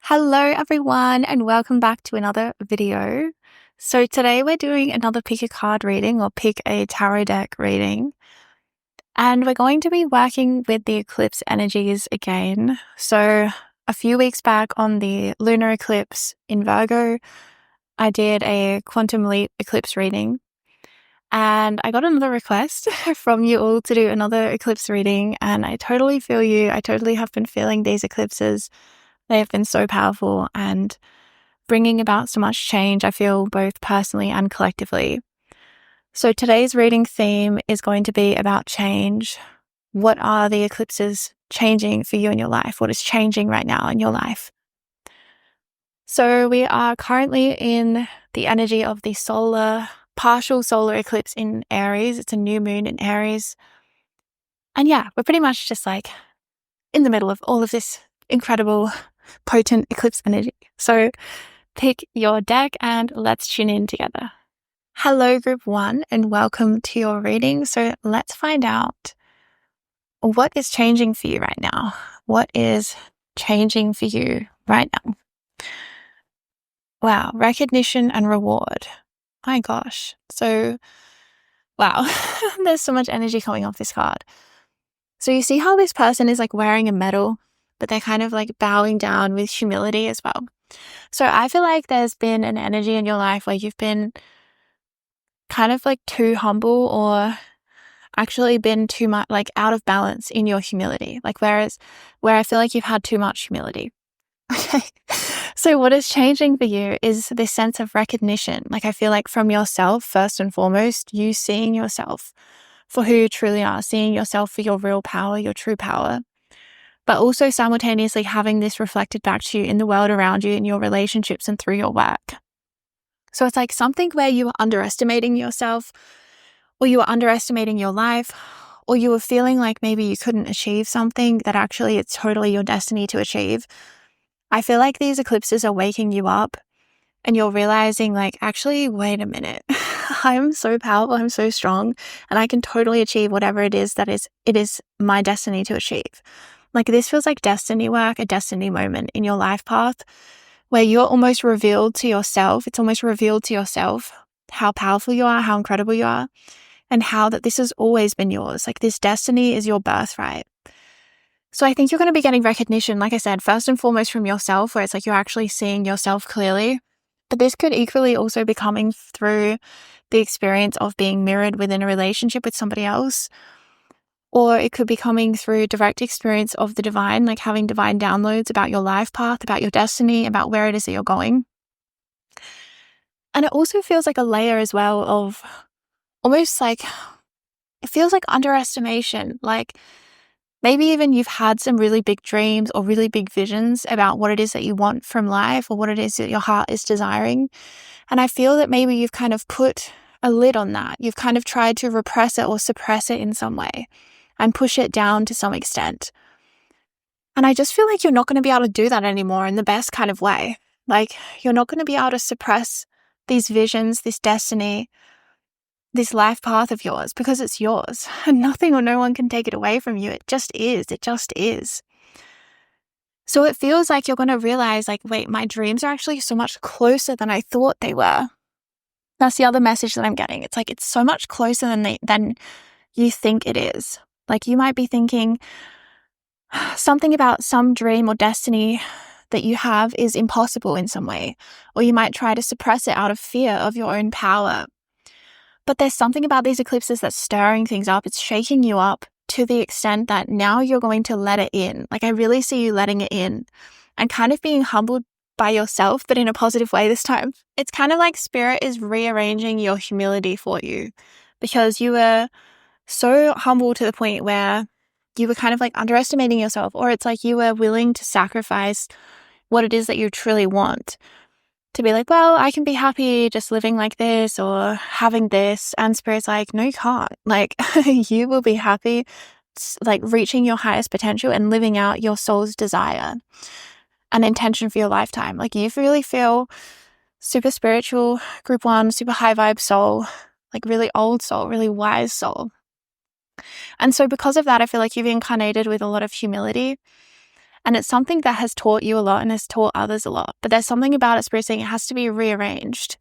Hello everyone and welcome back to another video. So today we're doing another pick a card reading or pick a tarot deck reading. And we're going to be working with the eclipse energies again. So a few weeks back on the lunar eclipse in Virgo, I did a quantum leap eclipse reading. And I got another request from you all to do another eclipse reading. And I totally feel you. I totally have been feeling these eclipses. They have been so powerful and bringing about so much change, I feel, both personally and collectively. So today's reading theme is going to be about change. What are the eclipses changing for you in your life? What is changing right now in your life? So we are currently in the energy of the partial solar eclipse in Aries. It's a new moon in Aries. And yeah, we're pretty much just like in the middle of all of this incredible, potent eclipse energy. So pick your deck and let's tune in together. Hello, group 1, and welcome to your reading. So let's find out what is changing for you right now. What is changing for you right now? Wow, recognition and reward. My gosh. So, wow, there's so much energy coming off this card. So you see how this person is like wearing a medal, but they're kind of like bowing down with humility as well. So I feel like there's been an energy in your life where you've been kind of like too humble or actually been too much like out of balance in your humility. Like where I feel like you've had too much humility. Okay. So what is changing for you is this sense of recognition. Like I feel like from yourself, first and foremost, you seeing yourself for who you truly are, seeing yourself for your real power, your true power, but also simultaneously having this reflected back to you in the world around you, in your relationships and through your work. So it's like something where you are underestimating yourself, or you are underestimating your life, or you were feeling like maybe you couldn't achieve something that actually it's totally your destiny to achieve. I feel like these eclipses are waking you up and you're realizing like, actually, wait a minute. I'm so powerful, I'm so strong, and I can totally achieve whatever it is it is my destiny to achieve. Like this feels like destiny work, a destiny moment in your life path where you're almost revealed to yourself. It's almost revealed to yourself how powerful you are, how incredible you are, and how that this has always been yours. Like this destiny is your birthright. So I think you're going to be getting recognition, like I said, first and foremost from yourself, where it's like you're actually seeing yourself clearly. But this could equally also be coming through the experience of being mirrored within a relationship with somebody else. Or it could be coming through direct experience of the divine, like having divine downloads about your life path, about your destiny, about where it is that you're going. And it also feels like a layer as well of almost like, it feels like underestimation. Like maybe even you've had some really big dreams or really big visions about what it is that you want from life or what it is that your heart is desiring. And I feel that maybe you've kind of put a lid on that. You've kind of tried to repress it or suppress it in some way and push it down to some extent. And I just feel like you're not going to be able to do that anymore in the best kind of way. Like you're not going to be able to suppress these visions, this destiny, this life path of yours because it's yours and nothing or no one can take it away from you. It just is. It just is. So it feels like you're going to realize like, wait, my dreams are actually so much closer than I thought they were. That's the other message that I'm getting. It's like, it's so much closer than you think it is. Like you might be thinking something about some dream or destiny that you have is impossible in some way, or you might try to suppress it out of fear of your own power. But there's something about these eclipses that's stirring things up. It's shaking you up to the extent that now you're going to let it in. Like I really see you letting it in and kind of being humbled by yourself, but in a positive way this time. It's kind of like spirit is rearranging your humility for you because you were so humble to the point where you were kind of like underestimating yourself, or it's like you were willing to sacrifice what it is that you truly want to be like, well, I can be happy just living like this or having this. And spirit's like, no, you can't. Like you will be happy like reaching your highest potential and living out your soul's desire and intention for your lifetime. Like you really feel super spiritual, group 1, super high vibe soul, like really old soul, really wise soul. And so because of that, I feel like you've incarnated with a lot of humility. And it's something that has taught you a lot and has taught others a lot. But there's something about it, Spirit saying it has to be rearranged.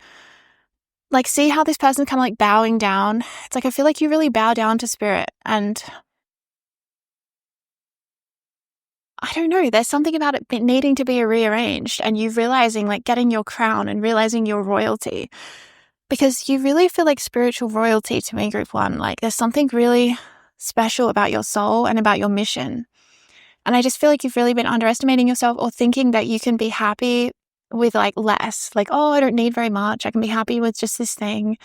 Like, see how this person's kind of like bowing down? It's like, I feel like you really bow down to Spirit, and I don't know, there's something about it needing to be rearranged, and you realizing, like, getting your crown and realizing your royalty, because you really feel like spiritual royalty to me, Group 1. Like, there's something really special about your soul and about your mission. And I just feel like you've really been underestimating yourself, or thinking that you can be happy with like less. Like, oh, I don't need very much. I can be happy with just this thing.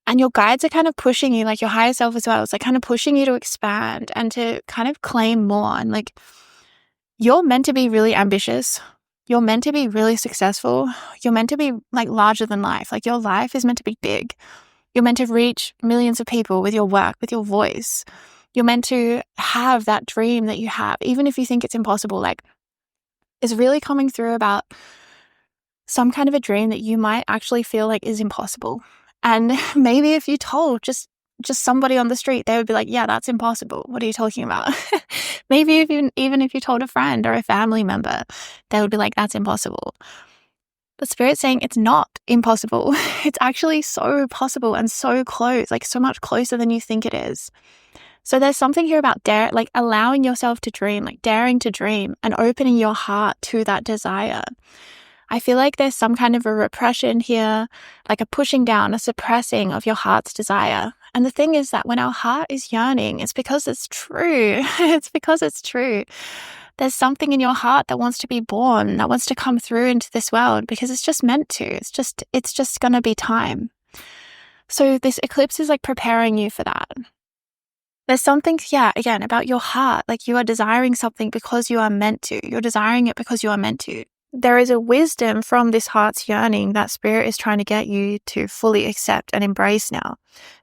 And your guides are kind of pushing you, like your higher self as well. It's like kind of pushing you to expand and to kind of claim more. And like, you're meant to be really ambitious. You're meant to be really successful. You're meant to be like larger than life. Like, your life is meant to be big. You're meant to reach millions of people with your work, with your voice. You're meant to have that dream that you have, even if you think it's impossible. Like, it's really coming through about some kind of a dream that you might actually feel like is impossible. And maybe if you told just somebody on the street, they would be like, yeah, that's impossible. What are you talking about? Maybe even if you told a friend or a family member, they would be like, that's impossible. But Spirit's saying it's not impossible. It's actually so possible and so close, like so much closer than you think it is. So there's something here about like allowing yourself to dream, like daring to dream and opening your heart to that desire. I feel like there's some kind of a repression here, like a pushing down, a suppressing of your heart's desire. And the thing is that when our heart is yearning, it's because it's true. It's because it's true. There's something in your heart that wants to be born, that wants to come through into this world, because it's just meant to. It's just going to be time. So this eclipse is like preparing you for that. There's something, again, about your heart. Like, you are desiring something because you are meant to. You're desiring it because you are meant to. There is a wisdom from this heart's yearning that Spirit is trying to get you to fully accept and embrace now.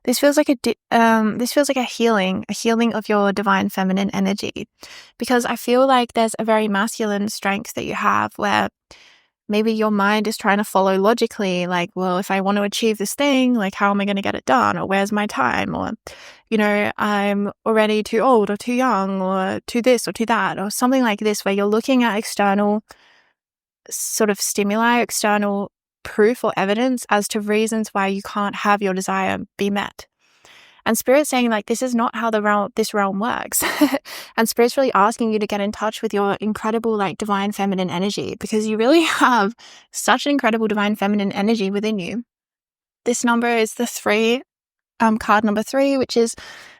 This feels like a healing of your divine feminine energy, because I feel like there's a very masculine strength that you have, where maybe your mind is trying to follow logically, like, well, if I want to achieve this thing, like, how am I going to get it done? Or where's my time? Or, I'm already too old or too young or too this or too that, or something like this, where you're looking at external sort of stimuli, external proof or evidence as to reasons why you can't have your desire be met. And Spirit's saying, like, this is not how this realm works. And Spirit's really asking you to get in touch with your incredible, like, divine feminine energy, because you really have such an incredible divine feminine energy within you. This number is the 3, card number 3, which is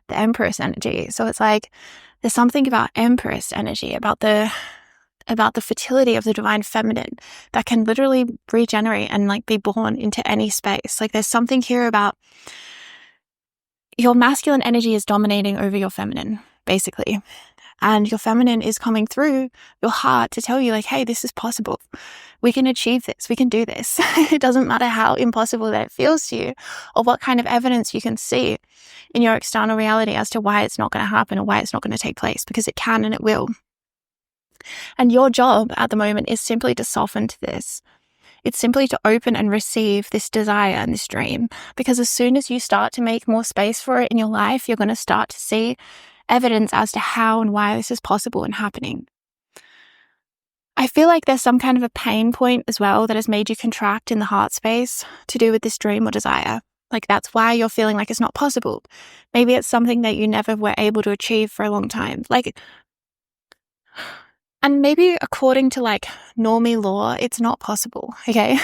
the Empress energy. So it's like, there's something about Empress energy, about the fertility of the divine feminine that can literally regenerate and like be born into any space. Like, there's something here about your masculine energy is dominating over your feminine, basically. And your feminine is coming through your heart to tell you, like, hey, this is possible. We can achieve this. We can do this. It doesn't matter how impossible that it feels to you, or what kind of evidence you can see in your external reality as to why it's not going to happen or why it's not going to take place, because it can and it will. And your job at the moment is simply to soften to this. It's simply to open and receive this desire and this dream, because as soon as you start to make more space for it in your life, you're going to start to see evidence as to how and why this is possible and happening. I feel like there's some kind of a pain point as well that has made you contract in the heart space to do with this dream or desire. Like, that's why you're feeling like it's not possible. Maybe it's something that you never were able to achieve for a long time. And maybe according to like normie law, it's not possible, okay?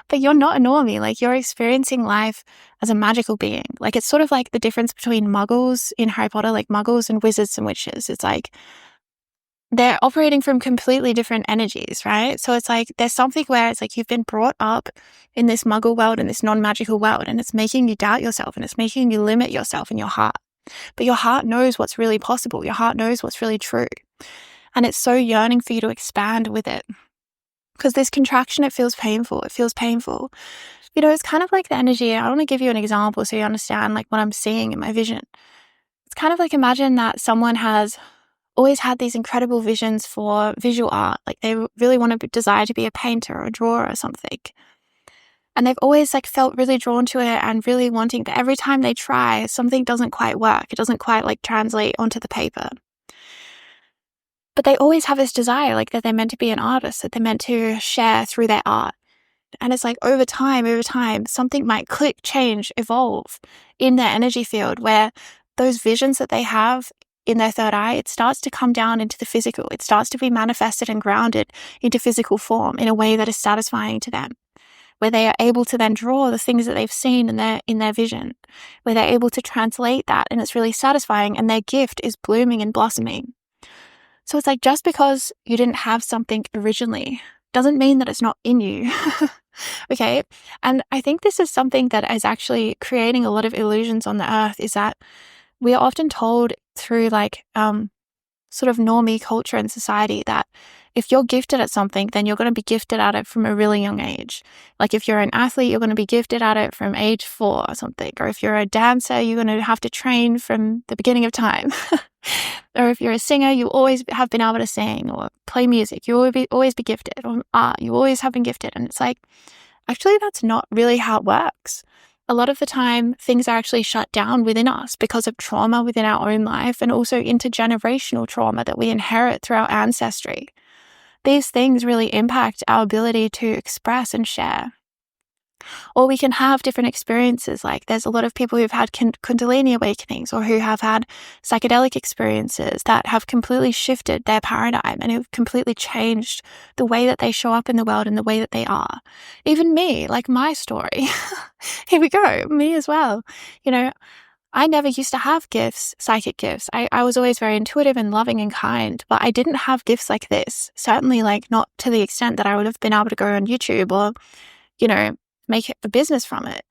But you're not a normie. Like, you're experiencing life as a magical being. Like, it's sort of like the difference between muggles in Harry Potter, like muggles and wizards and witches. It's like they're operating from completely different energies, right? So it's like there's something where it's like you've been brought up in this muggle world, in this non-magical world, and it's making you doubt yourself, and it's making you limit yourself in your heart. But your heart knows what's really possible. Your heart knows what's really true. And it's so yearning for you to expand with it. Because this contraction, it feels painful. It feels painful. It's kind of like the energy. I want to give you an example so you understand like what I'm seeing in my vision. It's kind of like, imagine that someone has always had these incredible visions for visual art. Like, they really want to desire to be a painter or a drawer or something. And they've always like felt really drawn to it and really wanting, but every time they try, something doesn't quite work. It doesn't quite like translate onto the paper. But they always have this desire, like that they're meant to be an artist, that they're meant to share through their art. And it's like over time, something might click, change, evolve in their energy field where those visions that they have in their third eye, it starts to come down into the physical. It starts to be manifested and grounded into physical form in a way that is satisfying to them, where they are able to then draw the things that they've seen in their vision, where they're able to translate that, and it's really satisfying, and their gift is blooming and blossoming. So it's like, just because you didn't have something originally doesn't mean that it's not in you. Okay. And I think this is something that is actually creating a lot of illusions on the earth, is that we are often told through sort of normie culture and society that if you're gifted at something, then you're going to be gifted at it from a really young age. Like if you're an athlete, you're going to be gifted at it from age 4 or something. Or if you're a dancer, you're going to have to train from the beginning of time. Or if you're a singer, you always have been able to sing or play music. You always be gifted. Or art, you always have been gifted. And it's like, actually, that's not really how it works. A lot of the time, things are actually shut down within us because of trauma within our own life, and also intergenerational trauma that we inherit through our ancestry. These things really impact our ability to express and share. Or we can have different experiences. Like there's a lot of people who've had Kundalini awakenings, or who have had psychedelic experiences that have completely shifted their paradigm and have completely changed the way that they show up in the world and the way that they are. Even me, like my story. Here we go, me as well. I never used to have gifts, psychic gifts. I was always very intuitive and loving and kind, but I didn't have gifts like this. Certainly not to the extent that I would have been able to go on YouTube or, make a business from it.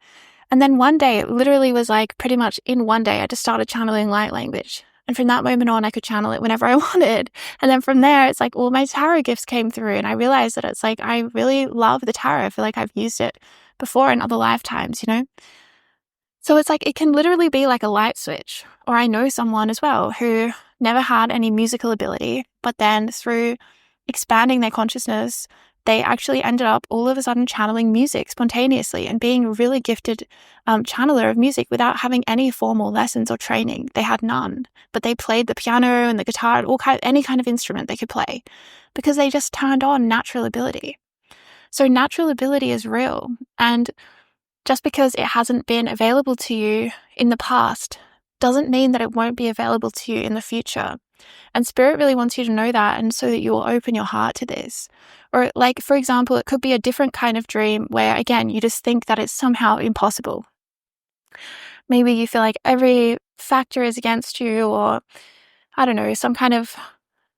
And then one day, it literally was like pretty much in one day, I just started channeling light language. And from that moment on, I could channel it whenever I wanted. And then from there, it's like all my tarot gifts came through. And I realized that it's like, I really love the tarot. I feel like I've used it before in other lifetimes, So it's like, it can literally be like a light switch. Or I know someone as well who never had any musical ability, but then through expanding their consciousness, they actually ended up all of a sudden channeling music spontaneously and being a really gifted channeler of music without having any formal lessons or training. They had none, but they played the piano and the guitar and any kind of instrument they could play because they just turned on natural ability. So natural ability is real. And just because it hasn't been available to you in the past doesn't mean that it won't be available to you in the future. And Spirit really wants you to know that, and so that you will open your heart to this. Or like, for example, it could be a different kind of dream where, again, you just think that it's somehow impossible. Maybe you feel like every factor is against you, or I don't know, some kind of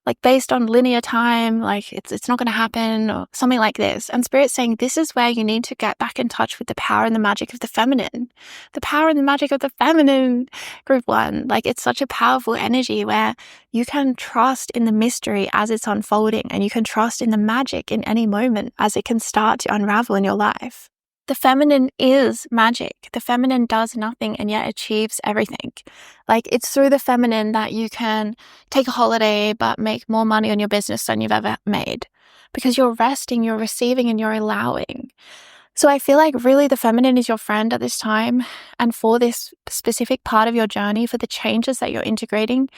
like based on linear time, like it's not going to happen, or something like this. And Spirit's saying this is where you need to get back in touch with the power and the magic of the feminine. The power and the magic of the feminine, group 1. Like it's such a powerful energy where you can trust in the mystery as it's unfolding, and you can trust in the magic in any moment as it can start to unravel in your life. The feminine is magic. The feminine does nothing and yet achieves everything. Like it's through the feminine that you can take a holiday but make more money on your business than you've ever made, because you're resting, you're receiving, and you're allowing. So I feel like really the feminine is your friend at this time. And for this specific part of your journey, for the changes that you're integrating,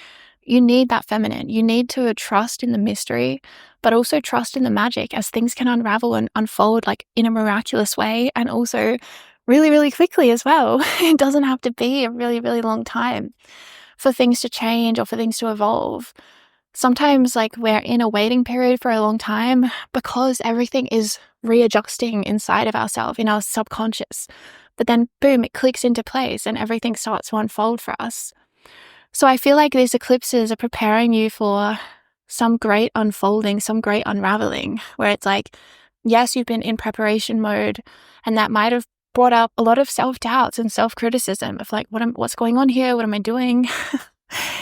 you need that feminine. You need to trust in the mystery, but also trust in the magic as things can unravel and unfold like in a miraculous way, and also really, really quickly as well. It doesn't have to be a really, really long time for things to change or for things to evolve. Sometimes like we're in a waiting period for a long time because everything is readjusting inside of ourselves, in our subconscious. But then boom, it clicks into place and everything starts to unfold for us. So I feel like these eclipses are preparing you for some great unfolding, some great unraveling, where it's like, yes, you've been in preparation mode, and that might have brought up a lot of self-doubts and self-criticism of like, what's going on here? What am I doing?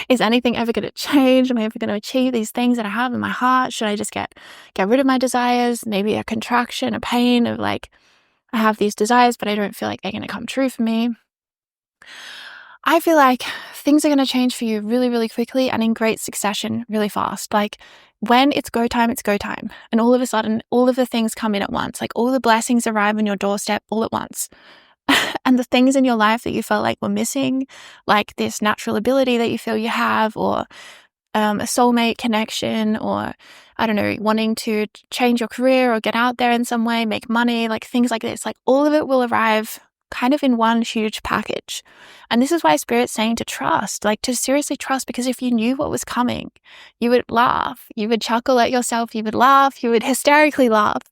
Is anything ever going to change? Am I ever going to achieve these things that I have in my heart? Should I just get rid of my desires? Maybe a contraction, a pain of like, I have these desires, but I don't feel like they're going to come true for me. I feel like things are going to change for you really, really quickly and in great succession really fast. Like when it's go time, it's go time. And all of a sudden, all of the things come in at once. Like all the blessings arrive on your doorstep all at once. And the things in your life that you felt like were missing, like this natural ability that you feel you have, or a soulmate connection, or I don't know, wanting to change your career or get out there in some way, make money, like things like this, like all of it will arrive kind of in one huge package. And this is why Spirit's saying to trust, like to seriously trust, because if you knew what was coming, you would laugh, you would chuckle at yourself, you would laugh, you would hysterically laugh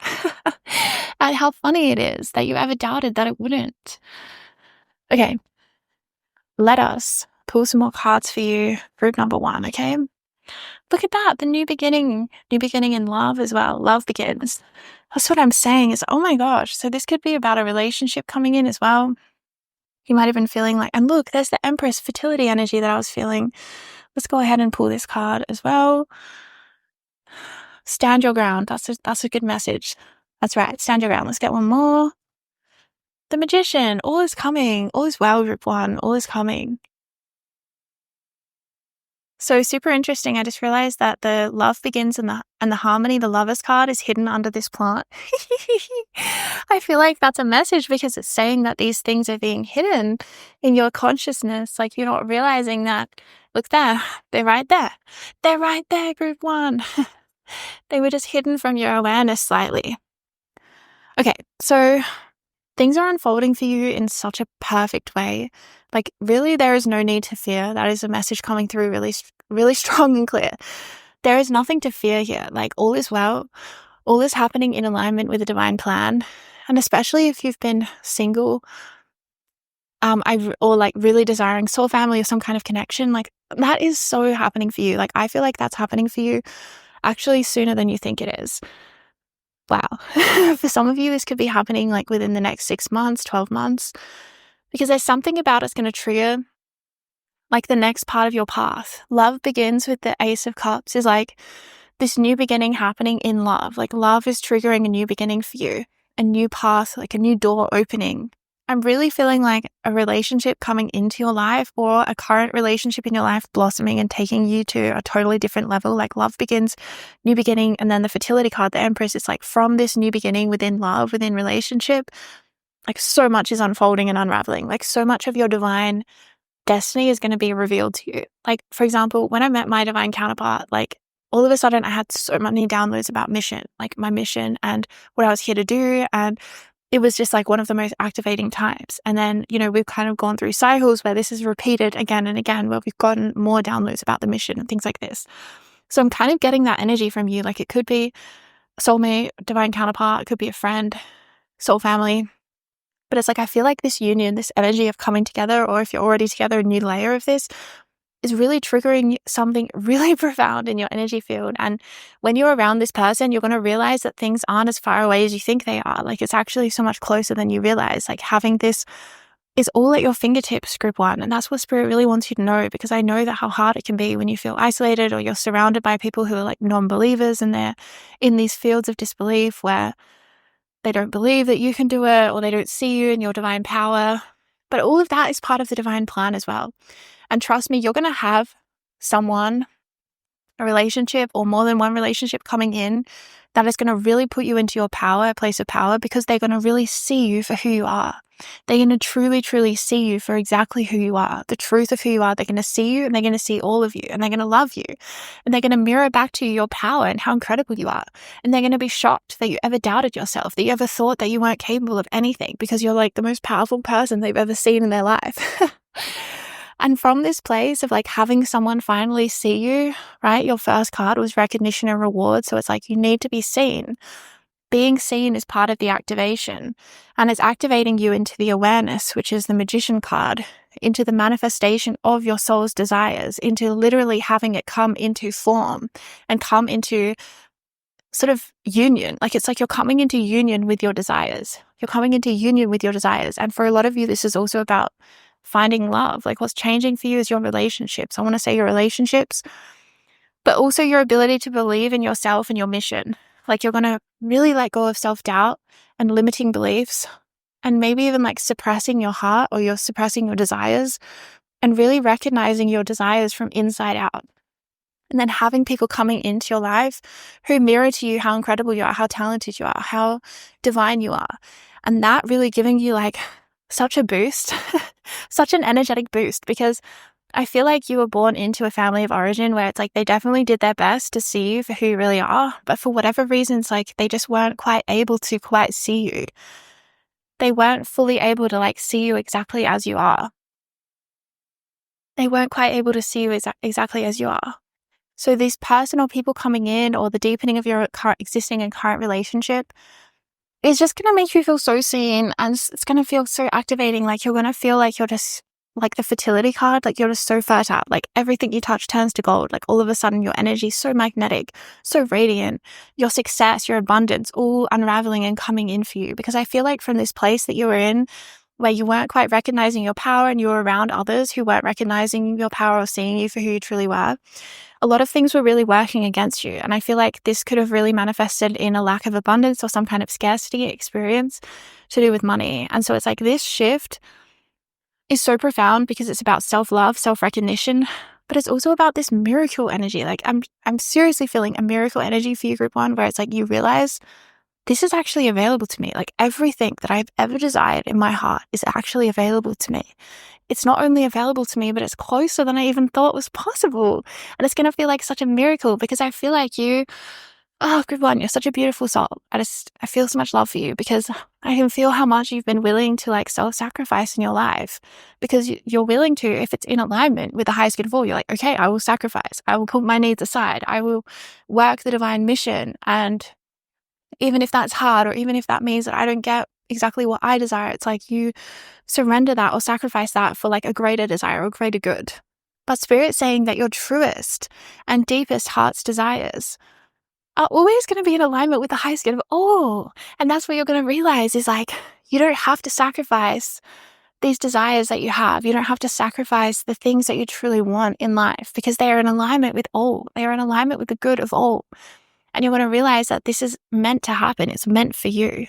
at how funny it is that you ever doubted that it wouldn't. Okay, let us pull some more cards for you. Group number 1, okay? Look at that, the new beginning in love as well. Love begins. That's what I'm saying is, oh my gosh, so this could be about a relationship coming in as well. You might have been feeling like, and look, there's the Empress fertility energy that I was feeling. Let's go ahead and pull this card as well. Stand your ground. That's a good message. That's right, stand your ground. Let's get one more. The Magician. All is coming. All is well, group 1. All is coming. So super interesting. I just realized that the love begins and the harmony, the Lovers card, is hidden under this plant. I feel like that's a message because it's saying that these things are being hidden in your consciousness. Like you're not realizing that. Look there. They're right there. They're right there, group 1. They were just hidden from your awareness slightly. Okay, so things are unfolding for you in such a perfect way. Like really, there is no need to fear. That is a message coming through really, really strong and clear. There is nothing to fear here. Like all is well. All is happening in alignment with the divine plan. And especially if you've been single, or like really desiring soul family or some kind of connection, like that is so happening for you. Like I feel like that's happening for you actually sooner than you think it is. Wow. For some of you, this could be happening like within the next 6 months, 12 months, because there's something about it's going to trigger like the next part of your path. Love begins with the Ace of Cups, is like this new beginning happening in love. Like love is triggering a new beginning for you, a new path, like a new door opening. I'm really feeling like a relationship coming into your life, or a current relationship in your life blossoming and taking you to a totally different level. Like love begins, new beginning. And then the fertility card, the Empress, is like from this new beginning within love, within relationship, like so much is unfolding and unraveling. Like so much of your divine destiny is going to be revealed to you. Like, for example, when I met my divine counterpart, like all of a sudden I had so many downloads about mission, like my mission and what I was here to do. And it was just like one of the most activating times. And then, you know, we've kind of gone through cycles where this is repeated again and again, where we've gotten more downloads about the mission and things like this. So I'm kind of getting that energy from you. Like it could be a soulmate, divine counterpart, it could be a friend, soul family. But it's like, I feel like this union, this energy of coming together, or if you're already together, a new layer of this is really triggering something really profound in your energy field. And when you're around this person, you're going to realize that things aren't as far away as you think they are. Like it's actually so much closer than you realize. Like having this is all at your fingertips, group 1. And that's what Spirit really wants you to know, because I know that how hard it can be when you feel isolated, or you're surrounded by people who are like non-believers, and they're in these fields of disbelief where they don't believe that you can do it, or they don't see you in your divine power. But all of that is part of the divine plan as well. And trust me, you're going to have someone, a relationship, or more than one relationship coming in that is going to really put you into your power, a place of power, because they're going to really see you for who you are. They're going to truly, truly see you for exactly who you are, the truth of who you are. They're going to see you, and they're going to see all of you, and they're going to love you, and they're going to mirror back to you your power and how incredible you are. And they're going to be shocked that you ever doubted yourself, that you ever thought that you weren't capable of anything, because you're like the most powerful person they've ever seen in their life. And from this place of like having someone finally see you, right? Your first card was recognition and reward. So it's like you need to be seen. Being seen is part of the activation, and it's activating you into the awareness, which is the Magician card, into the manifestation of your soul's desires, into literally having it come into form and come into sort of union. Like it's like you're coming into union with your desires. You're coming into union with your desires. And for a lot of you, this is also about finding love. Like what's changing for you is your relationships. I want to say your relationships, but also your ability to believe in yourself and your mission. Like you're going to really let go of self-doubt and limiting beliefs, and maybe even like suppressing your heart, or you're suppressing your desires, and really recognizing your desires from inside out. And then having people coming into your life who mirror to you how incredible you are, how talented you are, how divine you are. And that really giving you like such a boost, such an energetic boost, because I feel like you were born into a family of origin where it's like they definitely did their best to see you for who you really are, but for whatever reasons, like they just weren't quite able to quite see you. They weren't fully able to like see you exactly as you are. They weren't quite able to see you exactly as you are. So these personal people coming in, or the deepening of your current existing and current relationship, is just going to make you feel so seen, and it's going to feel so activating. Like you're going to feel like you're just like the fertility card, like you're just so fertile. Like everything you touch turns to gold. Like all of a sudden your energy is so magnetic, so radiant. Your success, your abundance, all unraveling and coming in for you. Because I feel like from this place that you were in, where you weren't quite recognizing your power and you were around others who weren't recognizing your power or seeing you for who you truly were, a lot of things were really working against you. And I feel like this could have really manifested in a lack of abundance or some kind of scarcity experience to do with money. And so it's like this shift is so profound because it's about self-love, self-recognition, but it's also about this miracle energy. Like I'm seriously feeling a miracle energy for you, group one, where it's like you realize this is actually available to me. Like everything that I've ever desired in my heart is actually available to me. It's not only available to me, but it's closer than I even thought was possible. And it's going to feel like such a miracle because I feel like you, group one, you're such a beautiful soul. I feel so much love for you because I can feel how much you've been willing to like self-sacrifice in your life, because you're willing to, if it's in alignment with the highest good of all, you're like, okay, I will sacrifice. I will put my needs aside. I will work the divine mission. And even if that's hard, or even if that means that I don't get exactly what I desire, it's like you surrender that or sacrifice that for like a greater desire or greater good. But Spirit's saying that your truest and deepest heart's desires are always going to be in alignment with the highest good of all. And that's what you're going to realize is like, you don't have to sacrifice these desires that you have. You don't have to sacrifice the things that you truly want in life because they are in alignment with all. They are in alignment with the good of all. And you're going to realize that this is meant to happen. It's meant for you.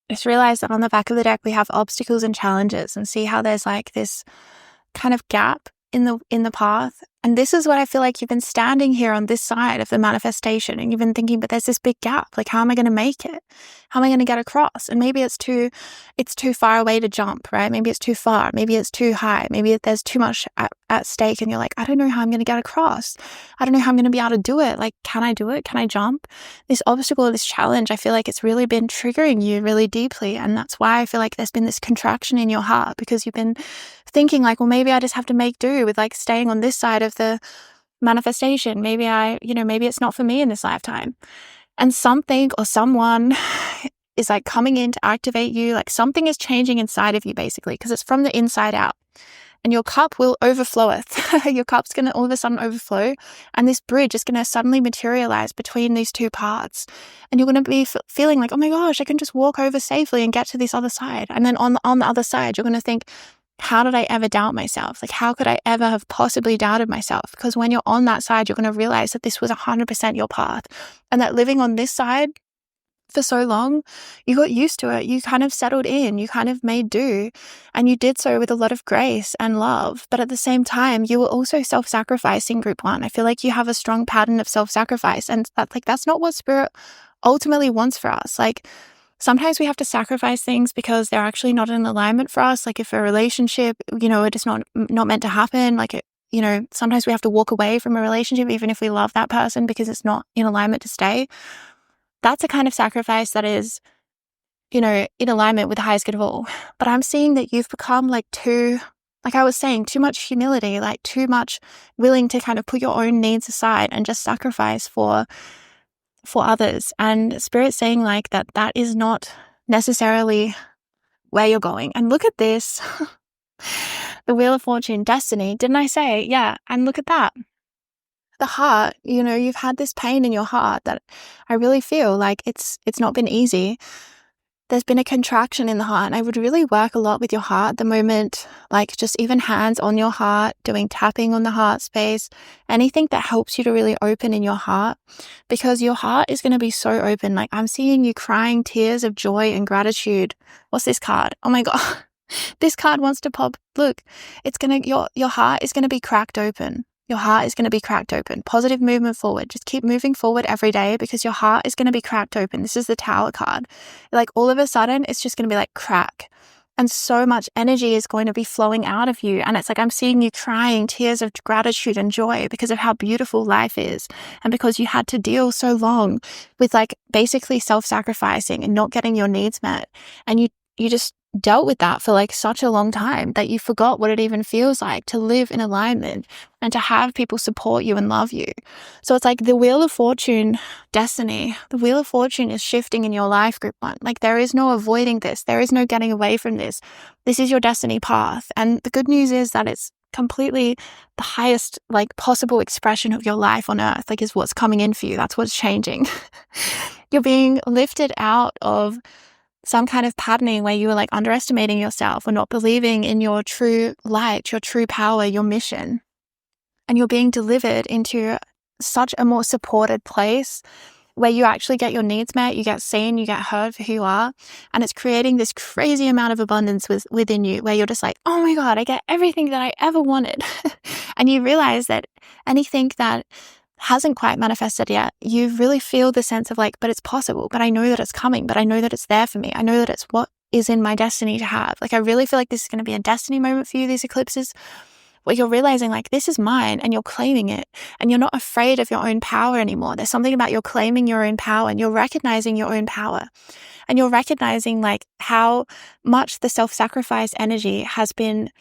Just realize that on the back of the deck, we have obstacles and challenges, and see how there's like this kind of gap in the path. And this is what I feel like you've been standing here on this side of the manifestation, and you've been thinking, but there's this big gap. Like, how am I going to make it? How am I going to get across? And maybe it's too far away to jump, right? Maybe it's too far. Maybe it's too high. Maybe there's too much at stake, and you're like, I don't know how I'm going to get across. I don't know how I'm going to be able to do it. Like, can I do it? Can I jump? This obstacle, this challenge, I feel like it's really been triggering you really deeply. And that's why I feel like there's been this contraction in your heart, because you've been thinking like, well, maybe I just have to make do with like staying on this side of the manifestation. Maybe maybe it's not for me in this lifetime. And something or someone is like coming in to activate you. Like something is changing inside of you basically, because it's from the inside out. And your cup will overfloweth. Your cup's going to all of a sudden overflow. And this bridge is going to suddenly materialize between these two parts. And you're going to be feeling like, oh my gosh, I can just walk over safely and get to this other side. And then on the other side, you're going to think, how did I ever doubt myself? Like, how could I ever have possibly doubted myself? Because when you're on that side, you're going to realize that this was 100% your path. And that living on this side for so long, you got used to it. You kind of settled in, you kind of made do, and you did so with a lot of grace and love. But at the same time, you were also self-sacrificing, group one. I feel like you have a strong pattern of self-sacrifice, and that's not what Spirit ultimately wants for us. Like, sometimes we have to sacrifice things because they're actually not in alignment for us. Like if a relationship, it is not meant to happen. Like, sometimes we have to walk away from a relationship, even if we love that person, because it's not in alignment to stay. That's a kind of sacrifice that is, in alignment with the highest good of all. But I'm seeing that you've become like I was saying, too much humility, like too much willing to kind of put your own needs aside and just sacrifice for others. And Spirit's saying like that is not necessarily where you're going. And look at this. The Wheel of Fortune, destiny. Didn't I say? Yeah. And look at that. The heart, you've had this pain in your heart that I really feel like it's not been easy. There's been a contraction in the heart, and I would really work a lot with your heart at the moment, like just even hands on your heart, doing tapping on the heart space, anything that helps you to really open in your heart, because your heart is going to be so open. Like I'm seeing you crying tears of joy and gratitude. What's this card? Oh my God. This card wants to pop. Look, your heart is going to be cracked open. Your heart is going to be cracked open. Positive movement forward. Just keep moving forward every day, because your heart is going to be cracked open. This is the Tower card. Like all of a sudden, it's just going to be like crack. And so much energy is going to be flowing out of you. And it's like, I'm seeing you crying tears of gratitude and joy because of how beautiful life is. And because you had to deal so long with like basically self-sacrificing and not getting your needs met. And you just dealt with that for like such a long time that you forgot what it even feels like to live in alignment and to have people support you and love you. So it's like the Wheel of Fortune destiny. The Wheel of Fortune is shifting in your life, group 1. Like there is no avoiding this. There is no getting away from this. This is your destiny path. And the good news is that it's completely the highest like possible expression of your life on earth, like is what's coming in for you. That's what's changing. You're being lifted out of some kind of patterning where you were like underestimating yourself or not believing in your true light, your true power, your mission. And you're being delivered into such a more supported place where you actually get your needs met, you get seen, you get heard for who you are. And it's creating this crazy amount of abundance within you where you're just like, oh my God, I get everything that I ever wanted. And you realize that anything that hasn't quite manifested yet, you really feel the sense of like, but it's possible, but I know that it's coming, but I know that it's there for me. I know that it's what is in my destiny to have. Like, I really feel like this is going to be a destiny moment for you, these eclipses, where you're realizing like, this is mine, and you're claiming it, and you're not afraid of your own power anymore. There's something about you're claiming your own power, and you're recognizing your own power, and you're recognizing like how much the self-sacrifice energy has been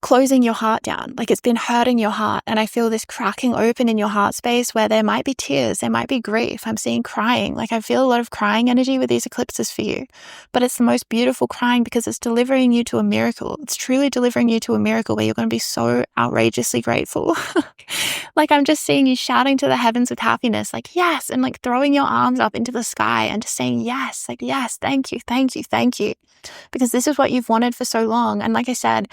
closing your heart down, like it's been hurting your heart. And I feel this cracking open in your heart space where there might be tears, there might be grief. I'm seeing crying. Like I feel a lot of crying energy with these eclipses for you, but it's the most beautiful crying because it's delivering you to a miracle. It's truly delivering you to a miracle where you're going to be so outrageously grateful. Like I'm just seeing you shouting to the heavens with happiness, like yes, and like throwing your arms up into the sky and just saying yes, like yes, thank you, thank you, thank you, because this is what you've wanted for so long. And like I said,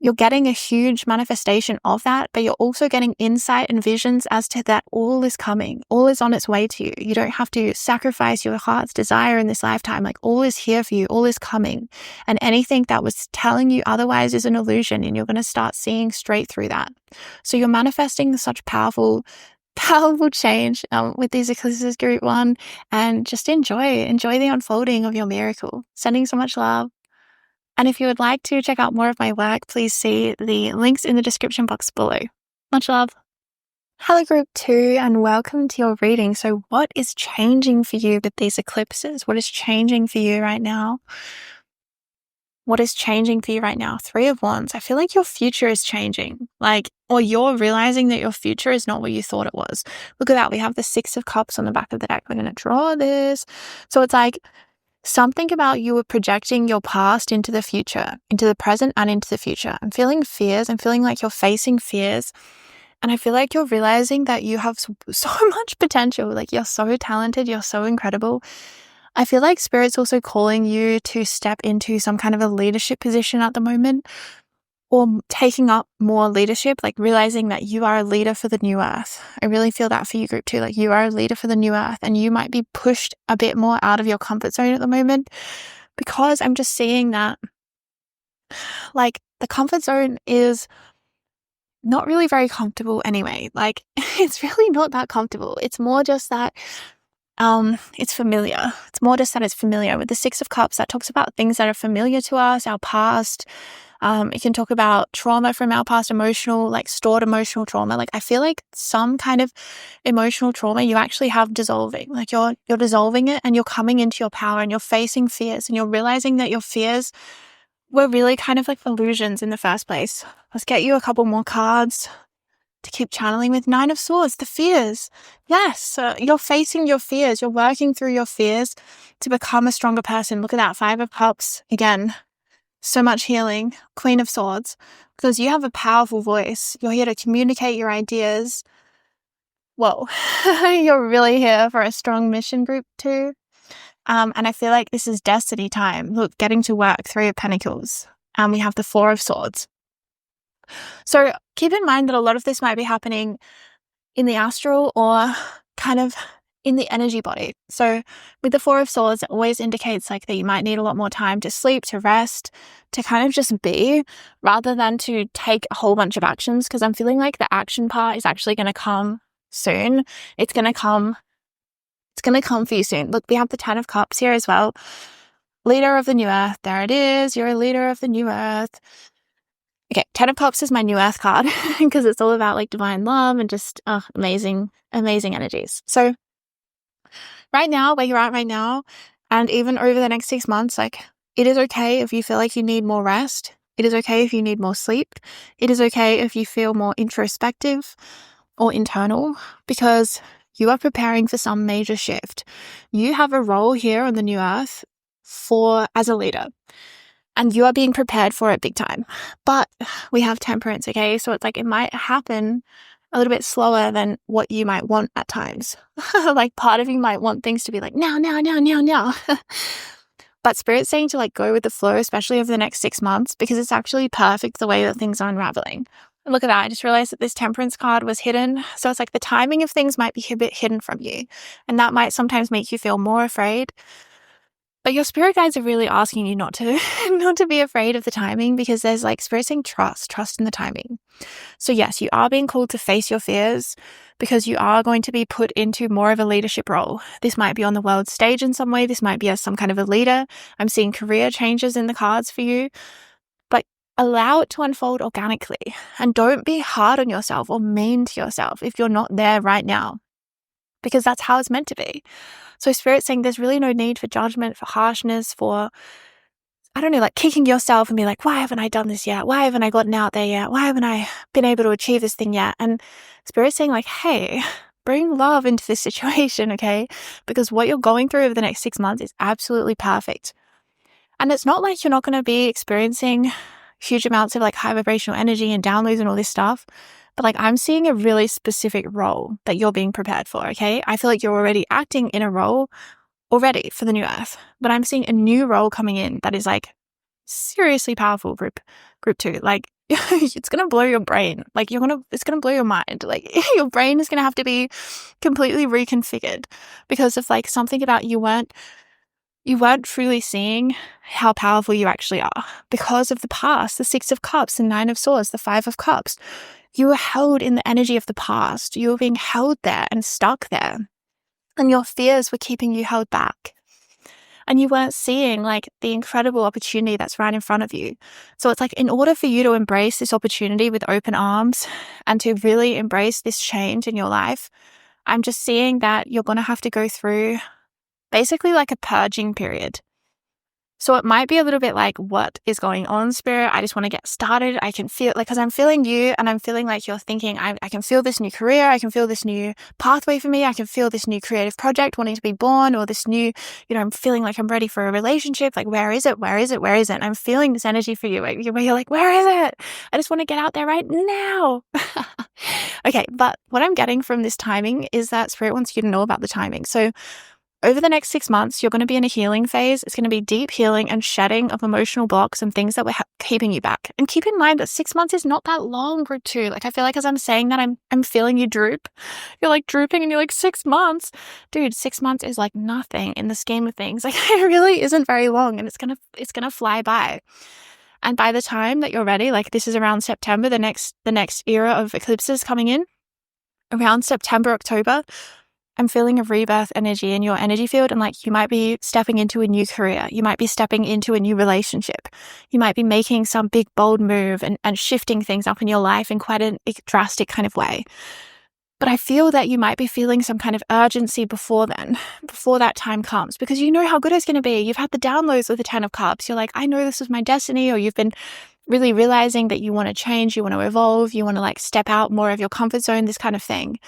you're getting a huge manifestation of that, but you're also getting insight and visions as to that all is coming, all is on its way to you. You don't have to sacrifice your heart's desire in this lifetime. Like all is here for you, all is coming. And anything that was telling you otherwise is an illusion, and you're going to start seeing straight through that. So you're manifesting such powerful change with these eclipses, group 1, and just enjoy the unfolding of your miracle. Sending so much love. And if you would like to check out more of my work, please see the links in the description box below. Much love. Hello group 2, and welcome to your reading. So what is changing for you with these eclipses? What is changing for you right now? What is changing for you right now? 3 of Wands. I feel like your future is changing. Or you're realizing that your future is not what you thought it was. Look at that. We have the 6 of Cups on the back of the deck. We're going to draw this. So it's like, something about you are projecting your past into the future, into the present and into the future. I'm feeling fears. I'm feeling like you're facing fears. And I feel like you're realizing that you have so much potential. Like you're so talented. You're so incredible. I feel like Spirit's also calling you to step into some kind of a leadership position at the moment, or taking up more leadership, like realizing that you are a leader for the new earth. I really feel that for you, group 2. Like you are a leader for the new earth, and you might be pushed a bit more out of your comfort zone at the moment, because I'm just seeing that like the comfort zone is not really very comfortable anyway. Like it's really not that comfortable. It's more just that it's familiar. It's more just that it's familiar. With the 6 of Cups, that talks about things that are familiar to us, our past. It can talk about trauma from our past, stored emotional trauma. Like I feel like some kind of emotional trauma you actually have dissolving. Like you're dissolving it, and you're coming into your power, and you're facing fears, and you're realizing that your fears were really kind of like illusions in the first place. Let's get you a couple more cards to keep channeling with. 9 of Swords, the fears. Yes, you're facing your fears. You're working through your fears to become a stronger person. Look at that, 5 of Cups again. So much healing. Queen of Swords, because you have a powerful voice. You're here to communicate your ideas. Whoa, you're really here for a strong mission, group 2. And I feel like this is destiny time. Look, getting to work, 3 of Pentacles. And we have the 4 of Swords. So keep in mind that a lot of this might be happening in the astral or kind of in the energy body. So with the 4 of Swords, it always indicates like that you might need a lot more time to sleep, to rest, to kind of just be, rather than to take a whole bunch of actions, because I'm feeling like the action part is actually going to come soon. It's going to come for you soon. Look, we have the 10 of Cups here as well. leader of the new earth. There it is. You're a leader of the new earth. Okay, 10 of Cups is my new earth card because it's all about like divine love and just amazing energies. So right now, where you're at right now, and even over the next 6 months, like, it is okay if you feel like you need more rest. It is okay if you need more sleep. It is okay if you feel more introspective or internal, because you are preparing for some major shift. You have a role here on the new earth as a leader, and you are being prepared for it big time. But we have Temperance, okay? So it's like it might happen a little bit slower than what you might want at times. Like, part of you might want things to be like now. But Spirit's saying to like go with the flow, especially over the next 6 months, because it's actually perfect the way that things are unraveling. And look at that. I just realized that this Temperance card was hidden. So it's like the timing of things might be a bit hidden from you. And that might sometimes make you feel more afraid. But your spirit guides are really asking you not to be afraid of the timing, because there's like Spirit saying trust in the timing. So yes, you are being called to face your fears, because you are going to be put into more of a leadership role. This might be on the world stage in some way. This might be as some kind of a leader. I'm seeing career changes in the cards for you, but allow it to unfold organically, and don't be hard on yourself or mean to yourself if you're not there right now, because that's how it's meant to be. So Spirit's saying there's really no need for judgment, for harshness, for, I don't know, like kicking yourself and be like, why haven't I done this yet? Why haven't I gotten out there yet? Why haven't I been able to achieve this thing yet? And Spirit's saying like, hey, bring love into this situation, okay? Because what you're going through over the next 6 months is absolutely perfect. And it's not like you're not going to be experiencing huge amounts of like high vibrational energy and downloads and all this stuff. But like, I'm seeing a really specific role that you're being prepared for, okay? I feel like you're already acting in a role already for the new earth, but I'm seeing a new role coming in that is like seriously powerful, group 2. Like, it's going to blow your brain. Like, it's going to blow your mind. Like, your brain is going to have to be completely reconfigured because of like something about you weren't truly seeing how powerful you actually are because of the past, the 6 of Cups, the 9 of Swords, the 5 of Cups. You were held in the energy of the past. You were being held there and stuck there. And your fears were keeping you held back. And you weren't seeing like the incredible opportunity that's right in front of you. So it's like, in order for you to embrace this opportunity with open arms and to really embrace this change in your life, I'm just seeing that you're going to have to go through basically like a purging period. So it might be a little bit like, what is going on, Spirit? I just want to get started. I can feel like, because I'm feeling you and I'm feeling like you're thinking, I can feel this new career. I can feel this new pathway for me. I can feel this new creative project wanting to be born, or this new, I'm feeling like I'm ready for a relationship. Like, where is it? Where is it? Where is it? And I'm feeling this energy for you where you're like, where is it? I just want to get out there right now. Okay. But what I'm getting from this timing is that Spirit wants you to know about the timing. So over the next 6 months, you're going to be in a healing phase. It's going to be deep healing and shedding of emotional blocks and things that were keeping you back. And keep in mind that 6 months is not that long, group 2. Like, I feel like as I'm saying that, I'm feeling you droop. You're like drooping and you're like, 6 months. Dude, 6 months is like nothing in the scheme of things. Like, it really isn't very long, and it's going to fly by. And by the time that you're ready, like, this is around September, the next era of eclipses coming in, around September, October, I'm feeling a rebirth energy in your energy field, and like, you might be stepping into a new career. You might be stepping into a new relationship. You might be making some big, bold move and shifting things up in your life in quite a drastic kind of way. But I feel that you might be feeling some kind of urgency before then, before that time comes, because you know how good it's going to be. You've had the downloads with the 10 of Cups. You're like, I know this is my destiny, or you've been really realizing that you want to change, you want to evolve, you want to like step out more of your comfort zone, this kind of thing.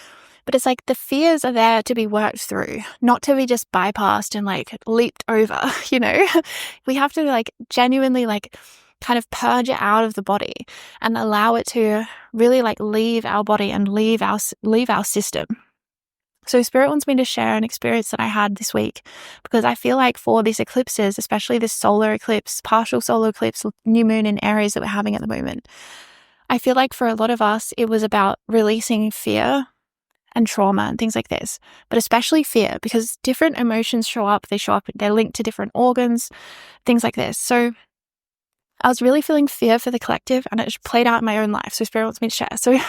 But it's like the fears are there to be worked through, not to be just bypassed and like leaped over, We have to like genuinely like kind of purge it out of the body and allow it to really like leave our body and leave our system. So Spirit wants me to share an experience that I had this week, because I feel like for these eclipses, especially this solar eclipse, partial solar eclipse, new moon in Aries that we're having at the moment, I feel like for a lot of us, it was about releasing fear and trauma and things like this, but especially fear, because different emotions show up, they're linked to different organs, things like this. So I was really feeling fear for the collective, and it just played out in my own life. So Spirit wants me to share. So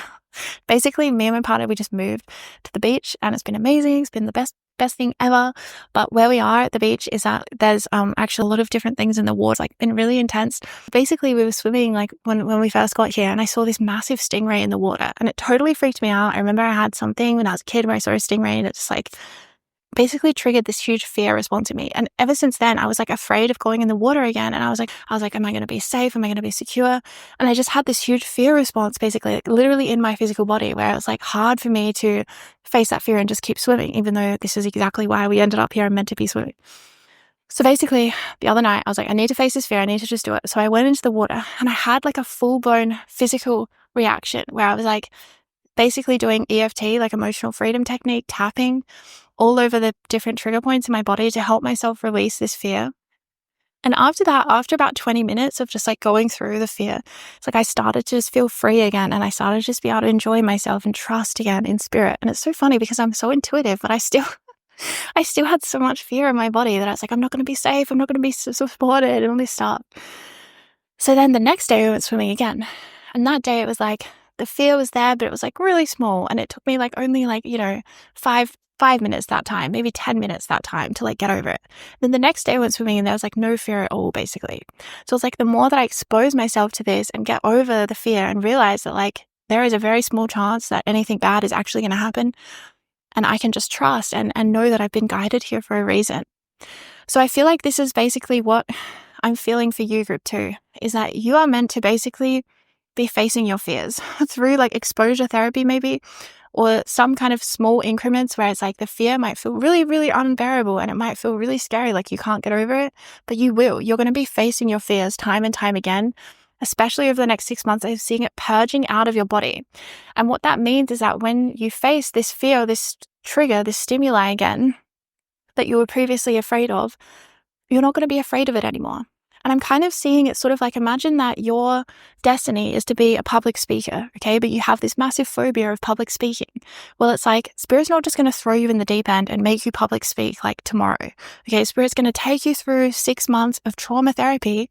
basically, me and my partner, we just moved to the beach, and it's been amazing. It's been the best best thing ever. But where we are at the beach is that there's actually a lot of different things in the water, like been really intense. Basically, we were swimming like when we first got here, and I saw this massive stingray in the water, and it totally freaked me out. I remember I had something when I was a kid where I saw a stingray, and it just like basically triggered this huge fear response in me. And ever since then, I was like afraid of going in the water again. And I was like, am I going to be safe? Am I going to be secure? And I just had this huge fear response, basically, like literally in my physical body, where it was like hard for me to face that fear and just keep swimming, even though this is exactly why we ended up here and meant to be swimming. So basically, the other night, I was like, I need to face this fear. I need to just do it. So I went into the water, and I had like a full-blown physical reaction where I was like basically doing EFT, like emotional freedom technique, tapping all over the different trigger points in my body to help myself release this fear. And after that, after about 20 minutes of just like going through the fear, it's like I started to just feel free again, and I started to just be able to enjoy myself and trust again in spirit. And it's so funny because I'm so intuitive, but I still had so much fear in my body that I was like, I'm not going to be safe. I'm not going to be supported and all this stuff. So then the next day we went swimming again. And that day it was like, the fear was there, but it was like really small. And it took me like only like, 5 minutes that time, maybe 10 minutes that time to like get over it. Then the next day I went swimming, and there was like no fear at all, basically. So it's like the more that I expose myself to this and get over the fear and realize that like there is a very small chance that anything bad is actually going to happen, and I can just trust and know that I've been guided here for a reason. So I feel like this is basically what I'm feeling for you, group 2, is that you are meant to basically be facing your fears through like exposure therapy maybe, or some kind of small increments where it's like the fear might feel really, really unbearable, and it might feel really scary, like you can't get over it, but you will. You're going to be facing your fears time and time again, especially over the next 6 months. I'm seeing it purging out of your body. And what that means is that when you face this fear, this trigger, this stimuli again that you were previously afraid of, you're not going to be afraid of it anymore. And I'm kind of seeing it sort of like, imagine that your destiny is to be a public speaker, okay? But you have this massive phobia of public speaking. Well, it's like Spirit's not just going to throw you in the deep end and make you public speak like tomorrow, okay? Spirit's going to take you through 6 months of trauma therapy,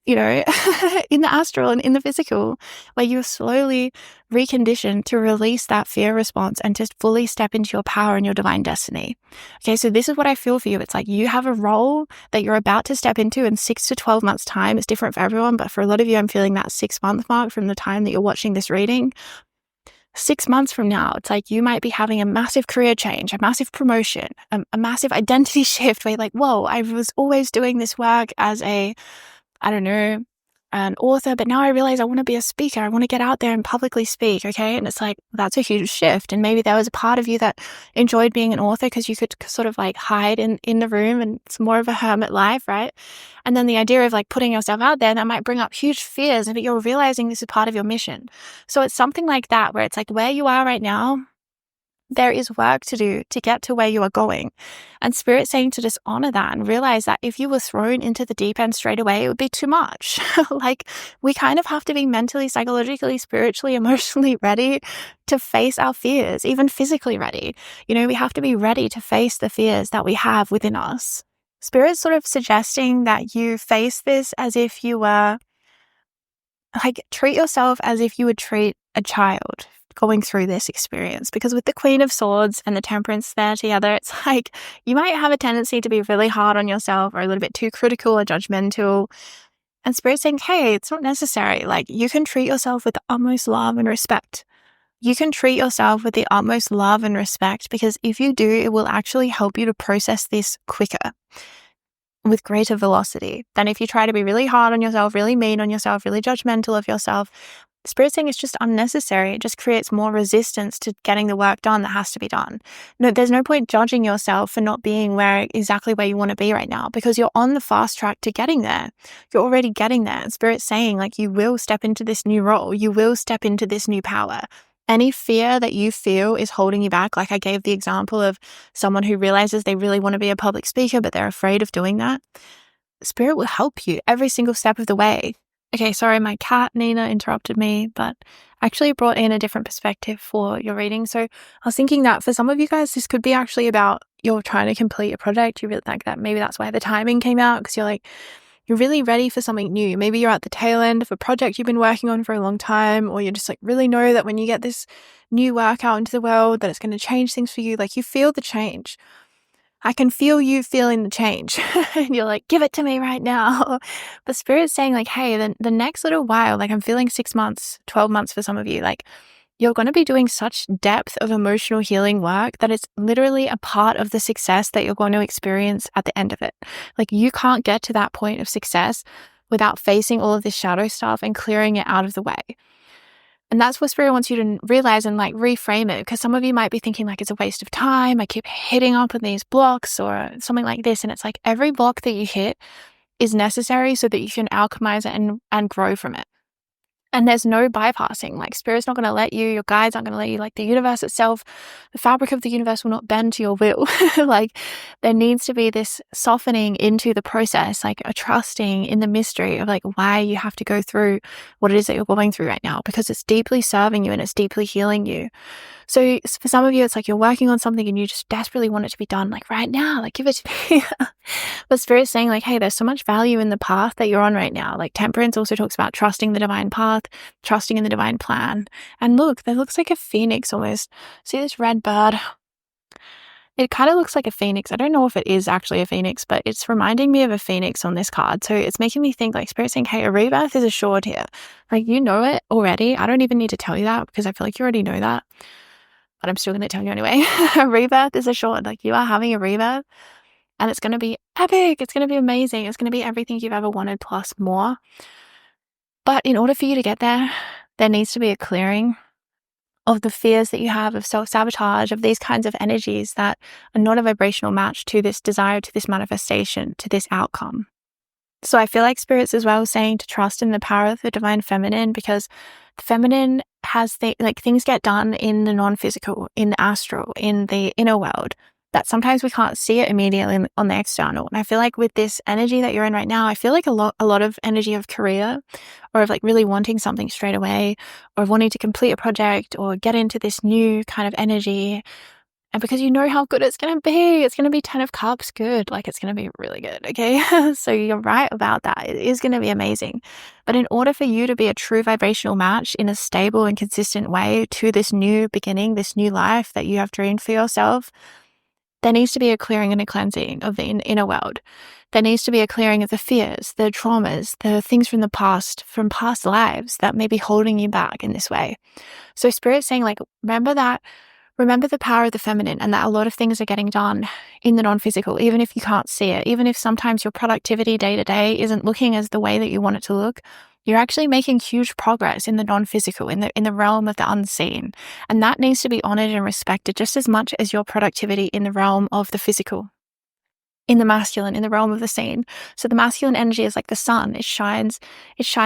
in the astral and in the physical, where you're slowly reconditioned to release that fear response and just fully step into your power and your divine destiny. Okay, so this is what I feel for you. It's like you have a role that you're about to step into in 6 to 12 months' time. It's different for everyone, but for a lot of you, I'm feeling that 6-month mark from the time that you're watching this reading. 6 months from now, it's like you might be having a massive career change, a massive promotion, a massive identity shift where you're like, whoa, I was always doing this work as an author, but now I realize I want to be a speaker. I want to get out there and publicly speak, okay? And it's like, that's a huge shift. And maybe there was a part of you that enjoyed being an author because you could sort of like hide in the room, and it's more of a hermit life, right? And then the idea of like putting yourself out there, that might bring up huge fears, but you're realizing this is part of your mission. So it's something like that, where it's like where you are right now, there is work to do to get to where you are going. And Spirit's saying to just honor that and realize that if you were thrown into the deep end straight away, it would be too much. Like, we kind of have to be mentally, psychologically, spiritually, emotionally ready to face our fears, even physically ready. We have to be ready to face the fears that we have within us. Spirit's sort of suggesting that you face this as if you were, like, treat yourself as if you would treat a child going through this experience, because with the Queen of Swords and the Temperance there together, it's like you might have a tendency to be really hard on yourself or a little bit too critical or judgmental. And Spirit's saying, hey, it's not necessary. Like, you can treat yourself with the utmost love and respect. You can treat yourself with the utmost love and respect, because if you do, it will actually help you to process this quicker, with greater velocity, than if you try to be really hard on yourself, really mean on yourself, really judgmental of yourself. Spirit's saying it's just unnecessary. It just creates more resistance to getting the work done that has to be done. No, there's no point judging yourself for not being exactly where you want to be right now, because you're on the fast track to getting there. You're already getting there. And Spirit's saying, like, you will step into this new role. You will step into this new power. Any fear that you feel is holding you back. Like I gave the example of someone who realizes they really want to be a public speaker, but they're afraid of doing that. Spirit will help you every single step of the way. Okay, sorry, my cat, Nina, interrupted me, but actually brought in a different perspective for your reading. So I was thinking that for some of you guys, this could be actually about you're trying to complete a project. You really like that. Maybe that's why the timing came out, because you're really ready for something new. Maybe you're at the tail end of a project you've been working on for a long time, or you just like really know that when you get this new work out into the world, that it's going to change things for you. Like, you feel the change. I can feel you feeling the change. And you're like, give it to me right now. But Spirit's saying like, hey, the next little while, like I'm feeling 6 months, 12 months for some of you, like you're going to be doing such depth of emotional healing work that it's literally a part of the success that you're going to experience at the end of it. Like you can't get to that point of success without facing all of this shadow stuff and clearing it out of the way. And that's what Spirit wants you to realize and like reframe it. Because some of you might be thinking like it's a waste of time. I keep hitting up on these blocks or something like this. And it's like every block that you hit is necessary so that you can alchemize it and grow from it. And there's no bypassing. Like Spirit's not going to let you, your guides aren't going to let you, like the universe itself, the fabric of the universe will not bend to your will. Like there needs to be this softening into the process, like a trusting in the mystery of like why you have to go through what it is that you're going through right now, because it's deeply serving you and it's deeply healing you. So for some of you, it's like you're working on something and you just desperately want it to be done like right now, like give it to me. But Spirit's saying like, hey, there's so much value in the path that you're on right now. Like Temperance also talks about trusting the divine path, trusting in the divine plan. And look, that looks like a phoenix almost. See this red bird? It kind of looks like a phoenix. I don't know if it is actually a phoenix, but it's reminding me of a phoenix on this card. So it's making me think like Spirit's saying, hey, a rebirth is assured here. Like you know it already. I don't even need to tell you that because I feel like you already know that. But I'm still going to tell you anyway. A rebirth is assured. Like you are having a rebirth and it's going to be epic. It's going to be amazing. It's going to be everything you've ever wanted plus more. But in order for you to get there, there needs to be a clearing of the fears that you have of self-sabotage, of these kinds of energies that are not a vibrational match to this desire, to this manifestation, to this outcome. So I feel like Spirit's as well saying to trust in the power of the divine feminine, because the feminine has things get done in the non-physical, in the astral, in the inner world, that sometimes we can't see it immediately on the external. And I feel like with this energy that you're in right now, I feel like a lot of energy of career, or of like really wanting something straight away, or wanting to complete a project or get into this new kind of energy. And because you know how good it's going to be 10 of Cups good. Like it's going to be really good. Okay. So you're right about that. It is going to be amazing. But in order for you to be a true vibrational match in a stable and consistent way to this new beginning, this new life that you have dreamed for yourself, there needs to be a clearing and a cleansing of the inner world. There needs to be a clearing of the fears, the traumas, the things from the past, from past lives that may be holding you back in this way. So Spirit's saying like, remember the power of the feminine, and that a lot of things are getting done in the non-physical, even if you can't see it, even if sometimes your productivity day to day isn't looking as the way that you want it to look. You're actually making huge progress in the non-physical, in the realm of the unseen. And that needs to be honored and respected just as much as your productivity in the realm of the physical, in the masculine, in the realm of the seen. So the masculine energy is like the sun. It shines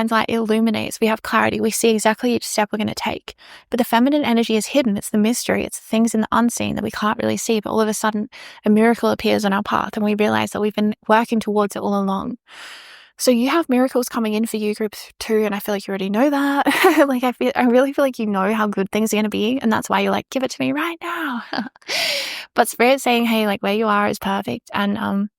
light, it illuminates. We have clarity. We see exactly each step we're going to take. But the feminine energy is hidden. It's the mystery. It's the things in the unseen that we can't really see. But all of a sudden, a miracle appears on our path and we realize that we've been working towards it all along. So you have miracles coming in for you, group 2, and I feel like you already know that. Like I really feel like you know how good things are going to be, and that's why you're like, give it to me right now. But Spirit's saying, hey, like where you are is perfect, and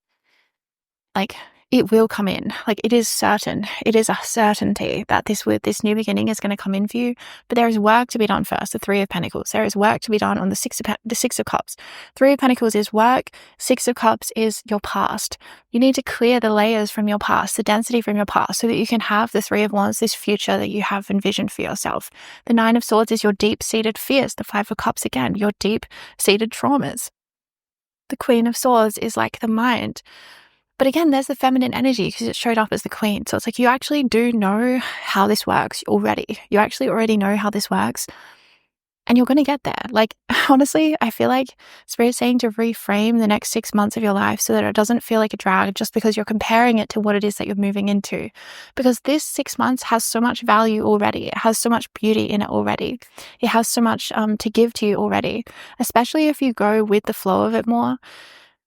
like it will come in. Like it is certain. It is a certainty that this new beginning is going to come in for you. But there is work to be done first. The 3 of Pentacles. There is work to be done on the 6 of Cups. 3 of Pentacles is work. 6 of Cups is your past. You need to clear the layers from your past, the density from your past, so that you can have the 3 of Wands, this future that you have envisioned for yourself. The 9 of Swords is your deep-seated fears. The 5 of Cups, again, your deep-seated traumas. The Queen of Swords is like the mind. But again, there's the feminine energy because it showed up as the Queen. So it's like you actually do know how this works already. You actually already know how this works. And you're going to get there. Like, honestly, I feel like Spirit's saying to reframe the next 6 months of your life so that it doesn't feel like a drag just because you're comparing it to what it is that you're moving into. Because this 6 months has so much value already. It has so much beauty in it already. It has so much to give to you already, especially if you go with the flow of it more.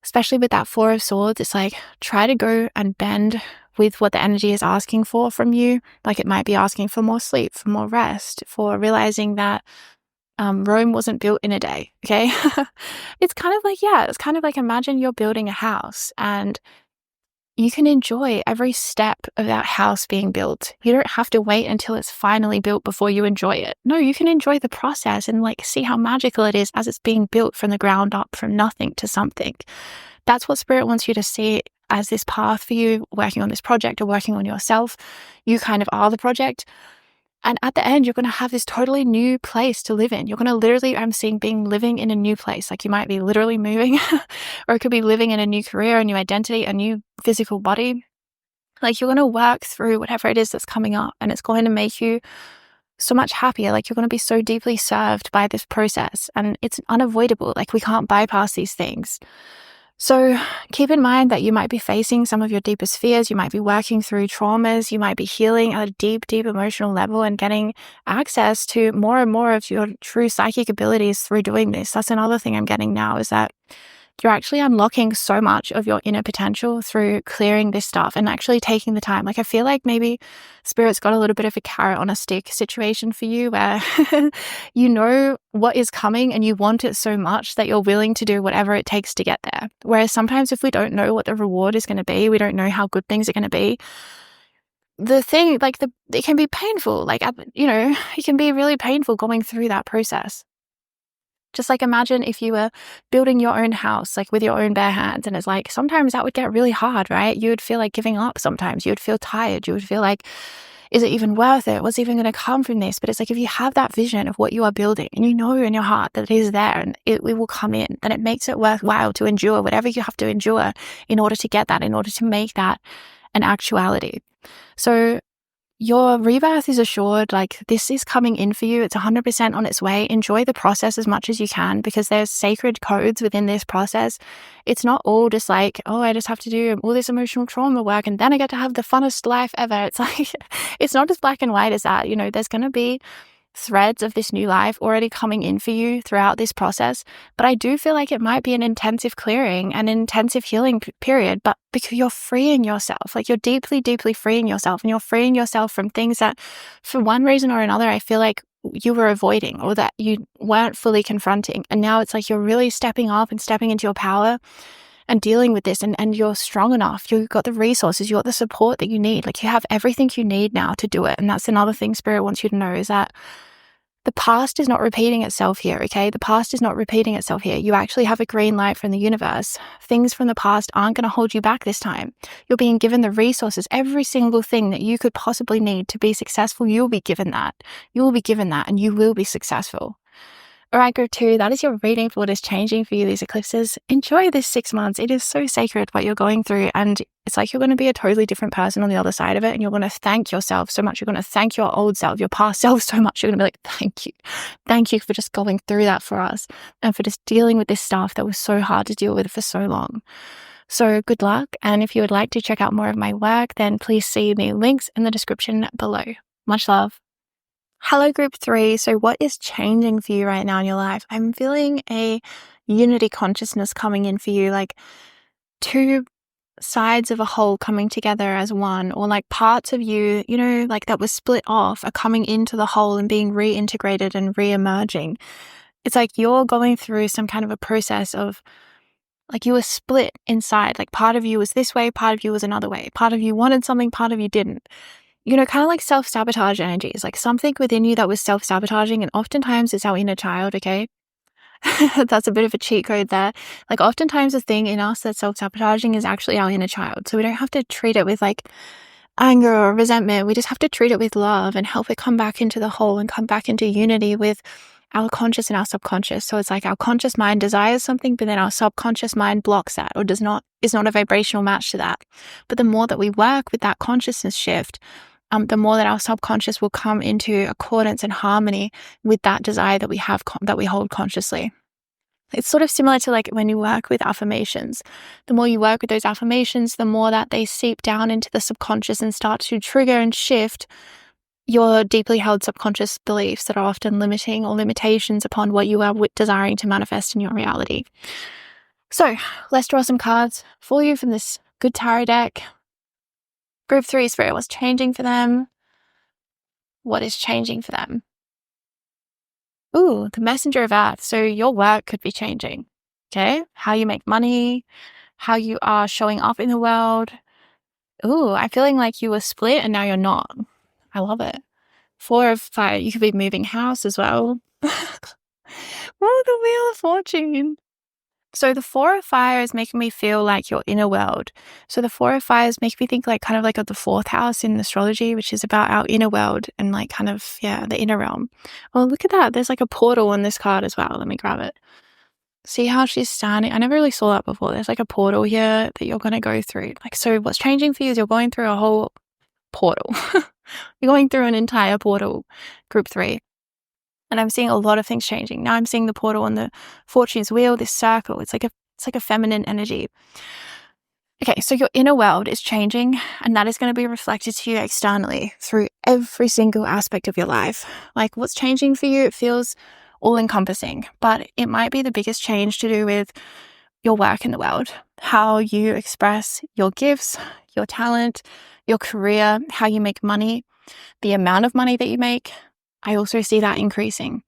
Especially with that 4 of Swords, it's like try to go and bend with what the energy is asking for from you. Like it might be asking for more sleep, for more rest, for realizing that Rome wasn't built in a day, okay? It's kind of like imagine you're building a house and you can enjoy every step of that house being built. You don't have to wait until it's finally built before you enjoy it. No, you can enjoy the process and like see how magical it is as it's being built from the ground up, from nothing to something. That's what Spirit wants you to see as this path for you, working on this project or working on yourself. You kind of are the project. And at the end, you're going to have this totally new place to live in. You're going to literally, I'm seeing living in a new place. Like you might be literally moving, or it could be living in a new career, a new identity, a new physical body. Like you're going to work through whatever it is that's coming up, and it's going to make you so much happier. Like you're going to be so deeply served by this process, and it's unavoidable. Like we can't bypass these things. So keep in mind that you might be facing some of your deepest fears. You might be working through traumas. You might be healing at a deep, deep emotional level and getting access to more and more of your true psychic abilities through doing this. That's another thing I'm getting now, is that you're actually unlocking so much of your inner potential through clearing this stuff and actually taking the time. Like I feel like maybe Spirit's got a little bit of a carrot on a stick situation for you, where you know what is coming and you want it so much that you're willing to do whatever it takes to get there. Whereas sometimes if we don't know what the reward is going to be, we don't know how good things are going to be, the thing, like it can be painful. Like, it can be really painful going through that process. Just like imagine if you were building your own house, like with your own bare hands, and it's like sometimes that would get really hard, right? You would feel like giving up sometimes. You would feel tired. You would feel like, is it even worth it? What's even going to come from this? But it's like if you have that vision of what you are building and you know in your heart that it is there and it will come in, then it makes it worthwhile to endure whatever you have to endure in order to get that, in order to make that an actuality. So your rebirth is assured. Like this is coming in for you. It's 100% on its way. Enjoy the process as much as you can, because there's sacred codes within this process. It's not all just like, oh, I just have to do all this emotional trauma work and then I get to have the funnest life ever. It's like, it's not as black and white as that. There's going to be threads of this new life already coming in for you throughout this process. But I do feel like it might be an intensive clearing and an intensive healing period, but because you're freeing yourself, like you're deeply, deeply freeing yourself, and you're freeing yourself from things that for one reason or another, I feel like you were avoiding or that you weren't fully confronting. And now it's like you're really stepping up and stepping into your power and dealing with this, and you're strong enough. You've got the resources, you've got the support that you need. Like you have everything you need now to do it. And that's another thing Spirit wants you to know, is that the past is not repeating itself here, okay? The past is not repeating itself here. You actually have a green light from the universe. Things from the past aren't going to hold you back this time. You're being given the resources. Every single thing that you could possibly need to be successful, you'll be given that. You will be given that, and you will be successful. All right, group 2, that is your reading for what is changing for you, these eclipses. Enjoy this 6 months. It is so sacred what you're going through, and it's like you're going to be a totally different person on the other side of it, and you're going to thank yourself so much. You're going to thank your old self, your past self so much. You're going to be like, thank you. Thank you for just going through that for us and for just dealing with this stuff that was so hard to deal with for so long. So good luck, and if you would like to check out more of my work, then please see the links in the description below. Much love. Hello, group 3. So what is changing for you right now in your life? I'm feeling a unity consciousness coming in for you, like two sides of a whole coming together as one, or like parts of you, like that was split off are coming into the whole and being reintegrated and re-emerging. It's like you're going through some kind of a process of, like you were split inside. Like part of you was this way, part of you was another way. Part of you wanted something, part of you didn't. Kind of like self-sabotage energies, like something within you that was self-sabotaging, and oftentimes it's our inner child, okay? That's a bit of a cheat code there. Like oftentimes the thing in us that's self-sabotaging is actually our inner child. So we don't have to treat it with like anger or resentment. We just have to treat it with love and help it come back into the whole and come back into unity with our conscious and our subconscious. So it's like our conscious mind desires something, but then our subconscious mind blocks that, or is not a vibrational match to that. But the more that we work with that consciousness shift, the more that our subconscious will come into accordance and harmony with that desire that we have, that we hold consciously. It's sort of similar to like when you work with affirmations. The more you work with those affirmations, the more that they seep down into the subconscious and start to trigger and shift your deeply held subconscious beliefs that are often limiting or limitations upon what you are desiring to manifest in your reality. So let's draw some cards for you from this good tarot deck. Group 3, Spirit, what's changing for them? What is changing for them? Ooh, the Messenger of Earth. So your work could be changing, okay? How you make money, how you are showing up in the world. Ooh, I'm feeling like you were split and now you're not. I love it. 4 of Fire. You could be moving house as well. Oh, the Wheel of Fortune. So the Four of Fire is making me feel like your inner world. So the Four of Fire is making me think like kind of like of the fourth house in astrology, which is about our inner world and like kind of, the inner realm. Oh, look at that. There's like a portal on this card as well. Let me grab it. See how she's standing? I never really saw that before. There's like a portal here that you're going to go through. Like, so what's changing for you is you're going through a whole portal. You're going through an entire portal, group 3. And I'm seeing a lot of things changing. Now I'm seeing the portal on the Fortune's wheel, this circle. It's like a feminine energy. Okay, so your inner world is changing, and that is going to be reflected to you externally through every single aspect of your life. Like, what's changing for you, it feels all-encompassing, but it might be the biggest change to do with your work in the world, how you express your gifts, your talent, your career, how you make money, the amount of money that you make. I also see that increasing.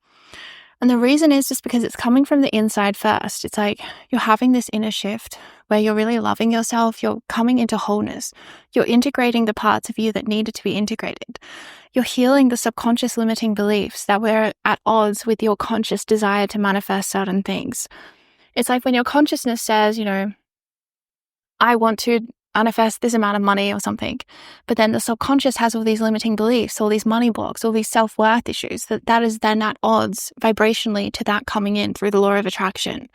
And the reason is just because it's coming from the inside first. It's like you're having this inner shift where you're really loving yourself. You're coming into wholeness. You're integrating the parts of you that needed to be integrated. You're healing the subconscious limiting beliefs that were at odds with your conscious desire to manifest certain things. It's like when your consciousness says, I want to manifest this amount of money or something, but then the subconscious has all these limiting beliefs, all these money blocks, all these self-worth issues, that is then at odds vibrationally to that coming in through the law of attraction.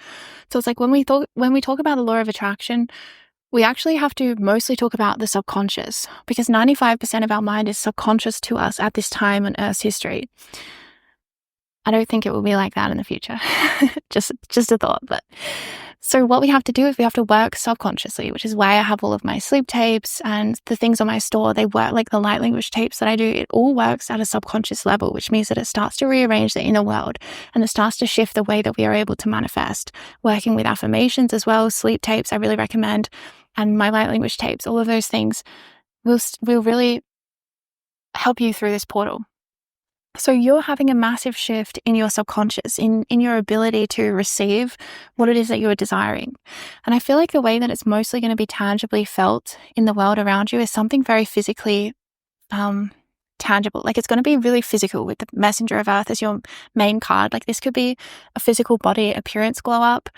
So it's like when we talk about the law of attraction, we actually have to mostly talk about the subconscious, because 95% of our mind is subconscious to us at this time in Earth's history. I don't think it will be like that in the future. just a thought. But so what we have to do is we have to work subconsciously, which is why I have all of my sleep tapes and the things on my store. They work like the light language tapes that I do. It all works at a subconscious level, which means that it starts to rearrange the inner world and it starts to shift the way that we are able to manifest. Working with affirmations as well, sleep tapes, I really recommend, and my light language tapes, all of those things will really help you through this portal. So you're having a massive shift in your subconscious, in your ability to receive what it is that you're desiring. And I feel like the way that it's mostly going to be tangibly felt in the world around you is something very physically tangible. Like, it's going to be really physical with the Messenger of Earth as your main card. Like, this could be a physical body appearance glow up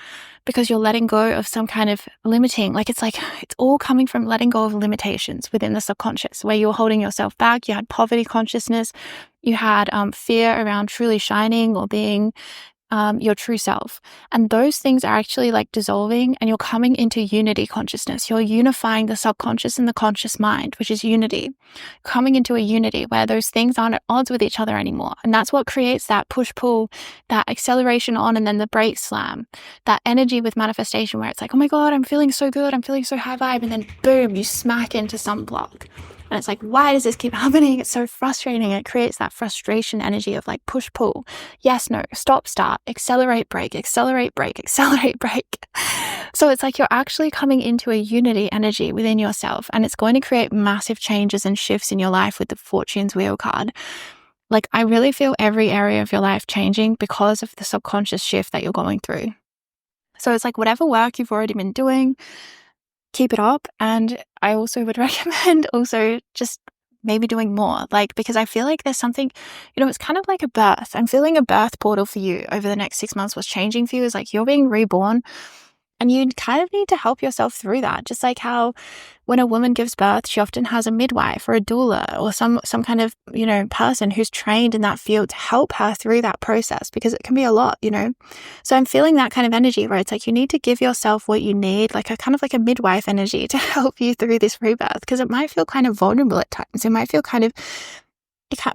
because you're letting go of some kind of limiting. Like, it's all coming from letting go of limitations within the subconscious, where you're holding yourself back. You had poverty consciousness. You had fear around truly shining or being your true self. And those things are actually like dissolving, and you're coming into unity consciousness. You're unifying the subconscious and the conscious mind, which is unity. Coming into a unity where those things aren't at odds with each other anymore. And that's what creates that push-pull, that acceleration on and then the brake slam, that energy with manifestation where it's like, oh my God, I'm feeling so good. I'm feeling so high vibe. And then boom, you smack into some block. And it's like, why does this keep happening? It's so frustrating. It creates that frustration energy of like push, pull, yes, no, stop, start, accelerate, brake, accelerate, brake, accelerate, brake. So it's like you're actually coming into a unity energy within yourself, and it's going to create massive changes and shifts in your life with the Fortune's Wheel card. Like, I really feel every area of your life changing because of the subconscious shift that you're going through. So it's like whatever work you've already been doing, keep it up. And I also would recommend also just maybe doing more, like, because I feel like there's something, it's kind of like a birth. I'm feeling a birth portal for you over the next 6 months. What's changing for you is like you're being reborn, and you kind of need to help yourself through that. Just like how when a woman gives birth, she often has a midwife or a doula or some kind of, person who's trained in that field to help her through that process, because it can be a lot, So I'm feeling that kind of energy where it's like you need to give yourself what you need, like a kind of like a midwife energy to help you through this rebirth, because it might feel kind of vulnerable at times. It might feel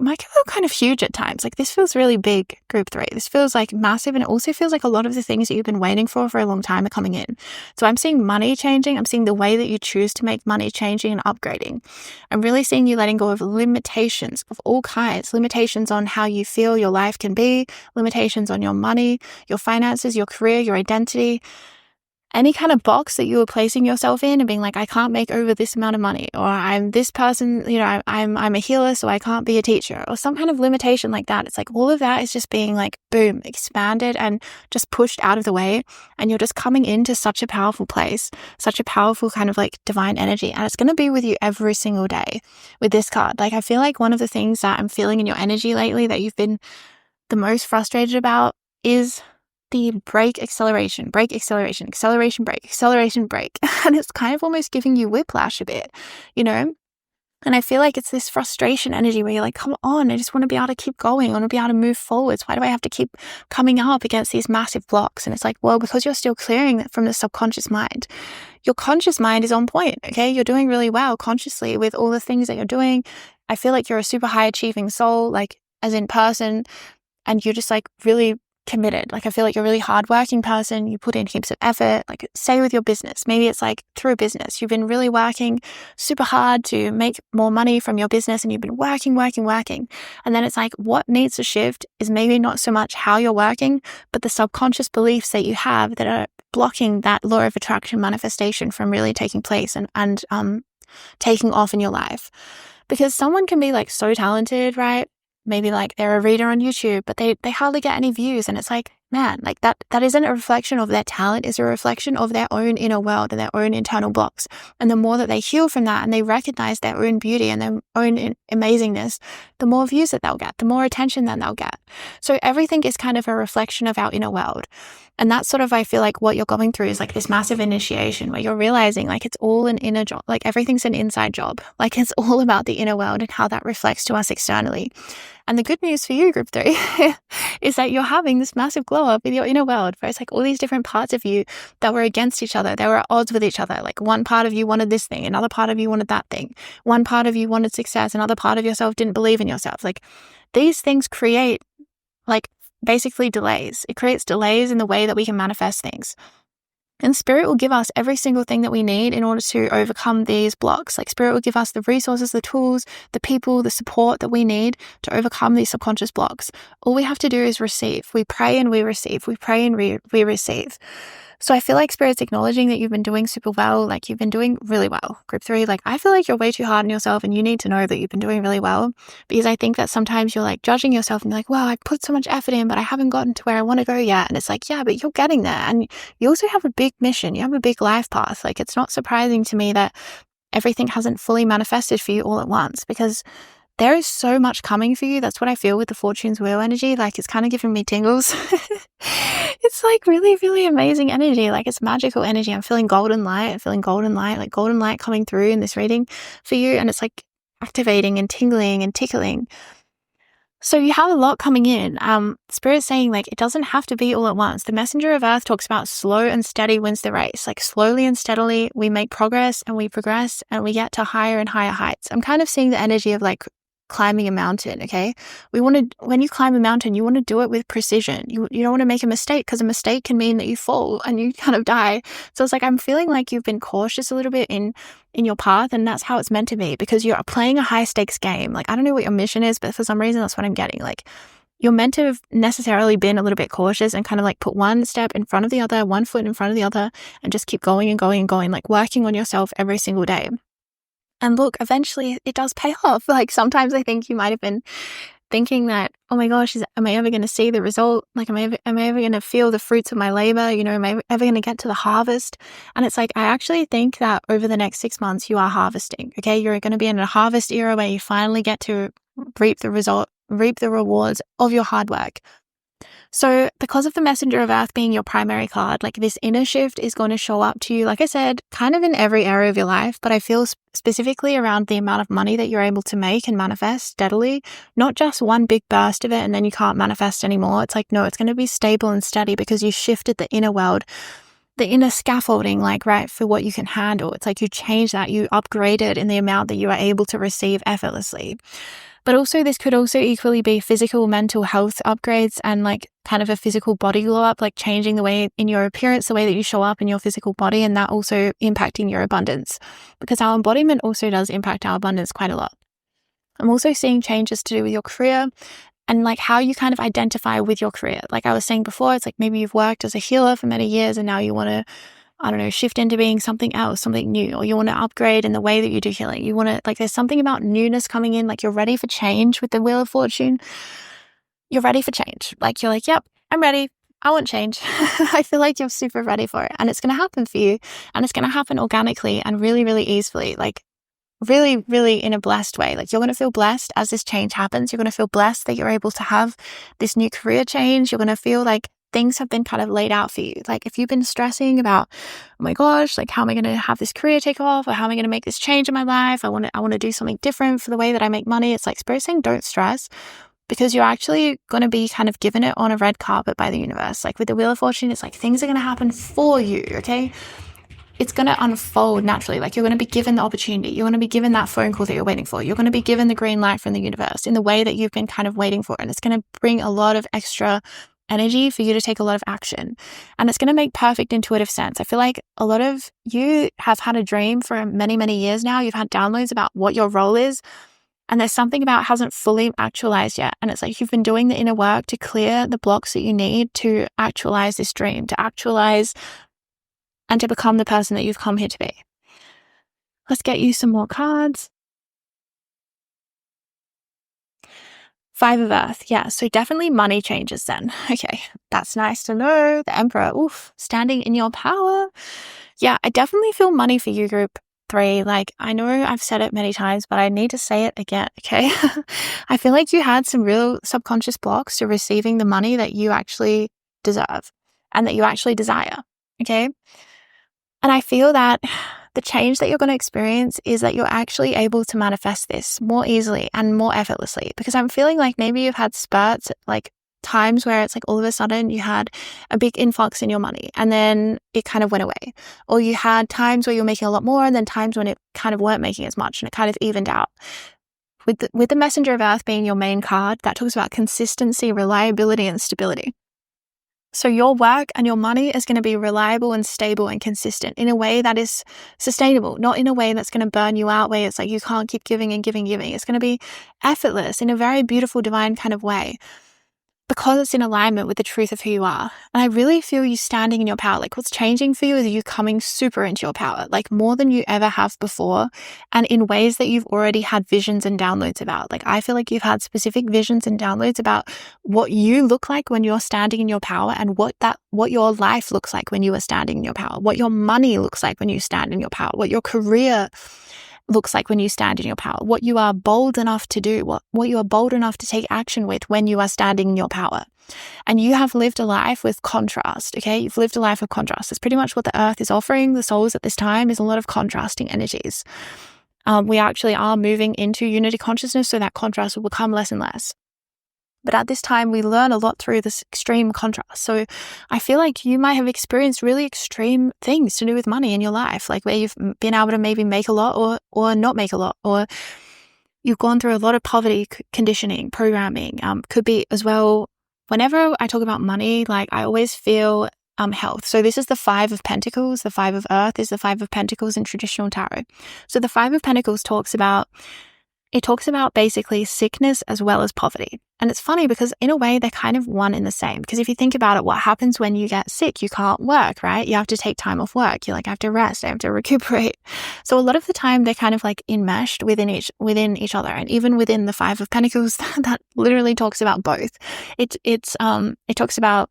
might feel kind of huge at times. Like, this feels really big, group 3. This feels like massive, and it also feels like a lot of the things that you've been waiting for a long time are coming in. So I'm seeing money changing. I'm seeing the way that you choose to make money changing and upgrading. I'm really seeing you letting go of limitations of all kinds, limitations on how you feel your life can be, limitations on your money, your finances, your career, your identity. Any kind of box that you were placing yourself in and being like, I can't make over this amount of money, or I'm this person, I'm a healer, so I can't be a teacher, or some kind of limitation like that. It's like all of that is just being like, boom, expanded and just pushed out of the way. And you're just coming into such a powerful place, such a powerful kind of like divine energy. And it's going to be with you every single day with this card. Like, I feel like one of the things that I'm feeling in your energy lately that you've been the most frustrated about is the brake, acceleration, brake, acceleration, acceleration, brake, acceleration, brake. And it's kind of almost giving you whiplash a bit, you know? And I feel like it's this frustration energy where you're like, come on, I just want to be able to keep going. I want to be able to move forwards. Why do I have to keep coming up against these massive blocks? And it's like, well, because you're still clearing that from the subconscious mind. Your conscious mind is on point, okay? You're doing really well consciously with all the things that you're doing. I feel like you're a super high achieving soul, like as in person, and you're just like really committed. Like I feel like you're a really hardworking person. You put in heaps of effort, like say with your business. Maybe it's like through business. You've been really working super hard to make more money from your business and you've been working. And then it's like what needs to shift is maybe not so much how you're working, but the subconscious beliefs that you have that are blocking that law of attraction manifestation from really taking place and taking off in your life. Because someone can be like so talented, right? Maybe like they're a reader on YouTube, but they hardly get any views. And it's like, man, like that isn't a reflection of their talent, it's a reflection of their own inner world and their own internal blocks. And the more that they heal from that and they recognize their own beauty and their own amazingness, the more views that they'll get, the more attention that they'll get. So everything is kind of a reflection of our inner world. And that's sort of, I feel like what you're going through is like this massive initiation where you're realizing like it's all an inner job, like everything's an inside job. Like it's all about the inner world and how that reflects to us externally. And the good news for you, group 3, is that you're having this massive glow up with your inner world, where it's like all these different parts of you that were against each other. They were at odds with each other. Like one part of you wanted this thing, another part of you wanted that thing. One part of you wanted success, another part of yourself didn't believe in yourself. Like these things create like basically delays. It creates delays in the way that we can manifest things. And Spirit will give us every single thing that we need in order to overcome these blocks. Like Spirit will give us the resources, the tools, the people, the support that we need to overcome these subconscious blocks. All we have to do is receive. We pray and we receive. We pray and we receive. So I feel like Spirit's acknowledging that you've been doing super well. Like you've been doing really well. Group 3, like I feel like you're way too hard on yourself and you need to know that you've been doing really well, because I think that sometimes you're like judging yourself and you're like, wow, I put so much effort in, but I haven't gotten to where I want to go yet. And it's like, yeah, but you're getting there. And you also have a big mission. You have a big life path. Like it's not surprising to me that everything hasn't fully manifested for you all at once, because there is so much coming for you. That's what I feel with the Fortune's Wheel energy. Like it's kind of giving me tingles. It's like really, really amazing energy. Like it's magical energy. I'm feeling golden light. Like golden light coming through in this reading for you. And it's like activating and tingling and tickling. So you have a lot coming in. Spirit's saying like it doesn't have to be all at once. The Messenger of Earth talks about slow and steady wins the race. Like slowly and steadily we make progress and we progress and we get to higher and higher heights. I'm kind of seeing the energy of like climbing a mountain, okay? When you climb a mountain, you want to do it with precision. You don't want to make a mistake, because a mistake can mean that you fall and you kind of die. So it's like I'm feeling like you've been cautious a little bit in your path, and that's how it's meant to be, because you're playing a high stakes game. Like I don't know what your mission is, but for some reason that's what I'm getting. Like you're meant to have necessarily been a little bit cautious and kind of like put one step in front of the other, one foot in front of the other, and just keep going and going and going, like working on yourself every single day. And look, eventually it does pay off. Like sometimes I think you might have been thinking that, oh my gosh, am I ever going to see the result? Like, am I ever going to feel the fruits of my labor? You know, am I ever going to get to the harvest? And it's like, I actually think that over the next 6 months, you are harvesting. Okay. You're going to be in a harvest era where you finally get to reap the rewards of your hard work. So because of the Messenger of Earth being your primary card, like this inner shift is going to show up to you, like I said, kind of in every area of your life, but I feel specifically around the amount of money that you're able to make and manifest steadily, not just one big burst of it and then you can't manifest anymore. It's like, no, it's going to be stable and steady because you shifted the inner world, the inner scaffolding, like, right, for what you can handle. It's like you changed that, you upgraded in the amount that you are able to receive effortlessly. But also this could also equally be physical, mental health upgrades and like kind of a physical body glow up, like changing the way in your appearance, the way that you show up in your physical body, and that also impacting your abundance, because our embodiment also does impact our abundance quite a lot. I'm also seeing changes to do with your career and like how you kind of identify with your career. Like I was saying before, it's like maybe you've worked as a healer for many years and now you want to, I don't know, shift into being something else, something new, or you want to upgrade in the way that you do healing. You want to, like, there's something about newness coming in, like you're ready for change with the Wheel of Fortune. You're ready for change. Like you're like, yep, I'm ready. I want change. I feel like you're super ready for it. And it's going to happen for you. And it's going to happen organically and really, really easily. Like really, really in a blessed way. Like you're going to feel blessed as this change happens. You're going to feel blessed that you're able to have this new career change. You're going to feel like things have been kind of laid out for you. Like if you've been stressing about, oh my gosh, like how am I going to have this career take off, or how am I going to make this change in my life? I want to do something different for the way that I make money. It's like Spirit saying, don't stress, because you're actually going to be kind of given it on a red carpet by the universe. Like with the Wheel of Fortune, it's like things are going to happen for you, okay? It's going to unfold naturally. Like you're going to be given the opportunity. You're going to be given that phone call that you're waiting for. You're going to be given the green light from the universe in the way that you've been kind of waiting for. And it's going to bring a lot of extra energy for you to take a lot of action. And it's going to make perfect intuitive sense. I feel like a lot of you have had a dream for many, many years now. You've had downloads about what your role is. And there's something about it hasn't fully actualized yet. And it's like you've been doing the inner work to clear the blocks that you need to actualize this dream, to actualize and to become the person that you've come here to be. Let's get you some more cards. 5 of Earth. Yeah, so definitely money changes then. Okay, that's nice to know. The Emperor, oof, standing in your power. Yeah, I definitely feel money for you, group 3. Like, I know I've said it many times, but I need to say it again, okay? I feel like you had some real subconscious blocks to receiving the money that you actually deserve and that you actually desire, okay? And I feel that the change that you're going to experience is that you're actually able to manifest this more easily and more effortlessly, because I'm feeling like maybe you've had spurts, like times where it's like all of a sudden you had a big influx in your money and then it kind of went away. Or you had times where you're making a lot more and then times when it kind of weren't making as much and it kind of evened out. With the Messenger of Earth being your main card, that talks about consistency, reliability, and stability. So your work and your money is going to be reliable and stable and consistent in a way that is sustainable, not in a way that's going to burn you out, where it's like you can't keep giving and giving. It's going to be effortless in a very beautiful, divine kind of way, because it's in alignment with the truth of who you are. And I really feel you standing in your power. Like what's changing for you is you coming super into your power, like more than you ever have before, and in ways that you've already had visions and downloads about. Like I feel like you've had specific visions and downloads about what you look like when you're standing in your power, and what your life looks like when you are standing in your power, what your money looks like when you stand in your power, what your career looks like when you stand in your power, what you are bold enough to do, what you are bold enough to take action with when you are standing in your power. And you have lived a life with contrast, okay? You've lived a life of contrast. That's pretty much what the Earth is offering the souls at this time, is a lot of contrasting energies. We actually are moving into unity consciousness, so that contrast will become less and less. But at this time, we learn a lot through this extreme contrast. So I feel like you might have experienced really extreme things to do with money in your life, like where you've been able to maybe make a lot or not make a lot, or you've gone through a lot of poverty conditioning, programming. Could be as well, whenever I talk about money, like I always feel health. So this is the 5 of Pentacles. The 5 of Earth is the 5 of Pentacles in traditional tarot. So the 5 of Pentacles talks about basically sickness as well as poverty. And it's funny because in a way they're kind of one and the same. Because if you think about it, what happens when you get sick? You can't work, right? You have to take time off work. You're like, I have to rest. I have to recuperate. So a lot of the time they're kind of like enmeshed within each other. And even within the 5 of Pentacles, that literally talks about both. It talks about,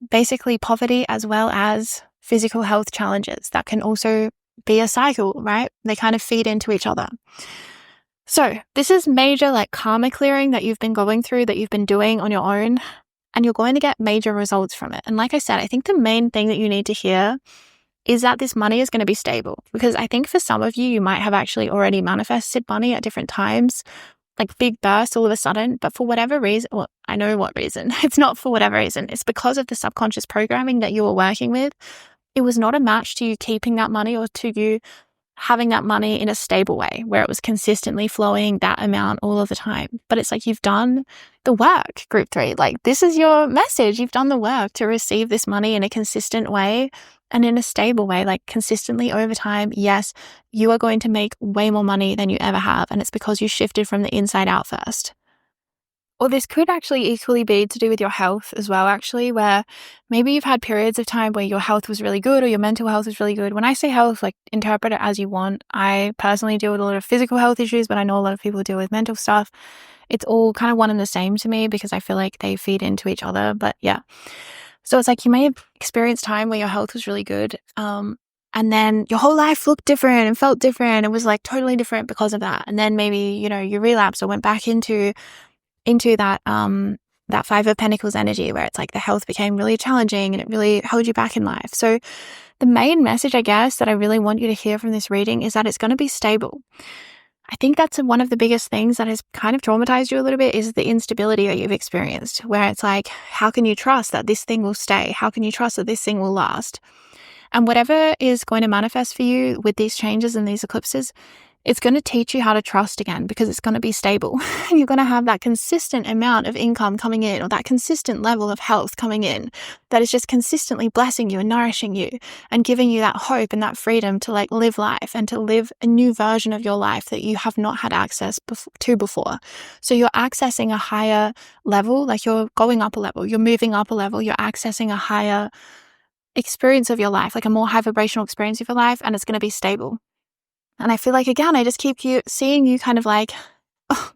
basically poverty as well as physical health challenges that can also be a cycle, right? They kind of feed into each other. So this is major like karma clearing that you've been going through, that you've been doing on your own, and you're going to get major results from it. And like I said, I think the main thing that you need to hear is that this money is going to be stable, because I think for some of you, you might have actually already manifested money at different times, like big bursts all of a sudden, but for whatever reason, well, I know what reason, it's not for whatever reason, it's because of the subconscious programming that you were working with. It was not a match to you keeping that money or to you having that money in a stable way where it was consistently flowing that amount all of the time. But it's like you've done the work, group 3. Like this is your message. You've done the work to receive this money in a consistent way and in a stable way, like consistently over time. Yes, you are going to make way more money than you ever have. And it's because you shifted from the inside out first. Or this could actually equally be to do with your health as well, actually, where maybe you've had periods of time where your health was really good or your mental health was really good. When I say health, like interpret it as you want. I personally deal with a lot of physical health issues, but I know a lot of people deal with mental stuff. It's all kind of one and the same to me because I feel like they feed into each other. But yeah. So it's like you may have experienced time where your health was really good. And then your whole life looked different and felt different. It was like totally different because of that. And then maybe, you relapsed or went back into that that Five of Pentacles energy where it's like the health became really challenging and it really held you back in life. So the main message, I guess, that I really want you to hear from this reading is that it's going to be stable. I think that's one of the biggest things that has kind of traumatized you a little bit is the instability that you've experienced, where it's like, how can you trust that this thing will stay? How can you trust that this thing will last? And whatever is going to manifest for you with these changes and these eclipses, it's going to teach you how to trust again because it's going to be stable. You're going to have that consistent amount of income coming in or that consistent level of health coming in that is just consistently blessing you and nourishing you and giving you that hope and that freedom to like live life and to live a new version of your life that you have not had access to before. So you're accessing a higher level, like you're going up a level, you're moving up a level, you're accessing a higher experience of your life, like a more high vibrational experience of your life, and it's going to be stable. And I feel like, again, I just keep seeing you kind of like, oh,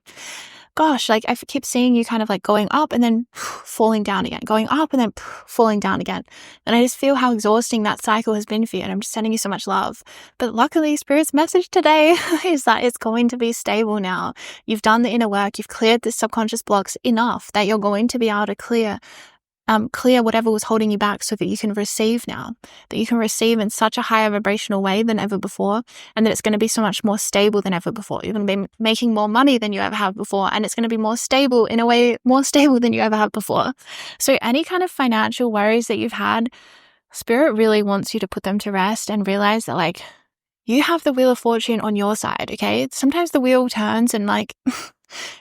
gosh, like I keep seeing you kind of like going up and then falling down again, going up and then falling down again. And I just feel how exhausting that cycle has been for you. And I'm just sending you so much love. But luckily, Spirit's message today is that it's going to be stable now. You've done the inner work. You've cleared the subconscious blocks enough that you're going to be able to clear whatever was holding you back so that you can receive now, that you can receive in such a higher vibrational way than ever before, and that it's going to be so much more stable than ever before. You're going to be making more money than you ever have before, and it's going to be more stable in a way, more stable than you ever have before. So any kind of financial worries that you've had, Spirit really wants you to put them to rest and realize that like you have the Wheel of Fortune on your side, okay? Sometimes the wheel turns and like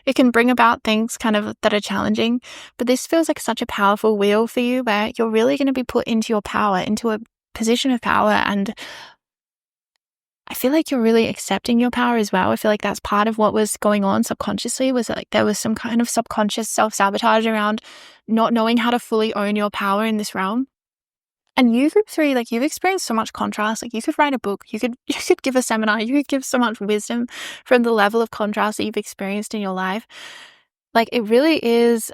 it can bring about things kind of that are challenging, but this feels like such a powerful wheel for you where you're really going to be put into your power, into a position of power. And I feel like you're really accepting your power as well. I feel like that's part of what was going on subconsciously, was that like there was some kind of subconscious self-sabotage around not knowing how to fully own your power in this realm. And you, group 3, like you've experienced so much contrast. Like you could write a book, you could give a seminar, you could give so much wisdom from the level of contrast that you've experienced in your life. Like it really is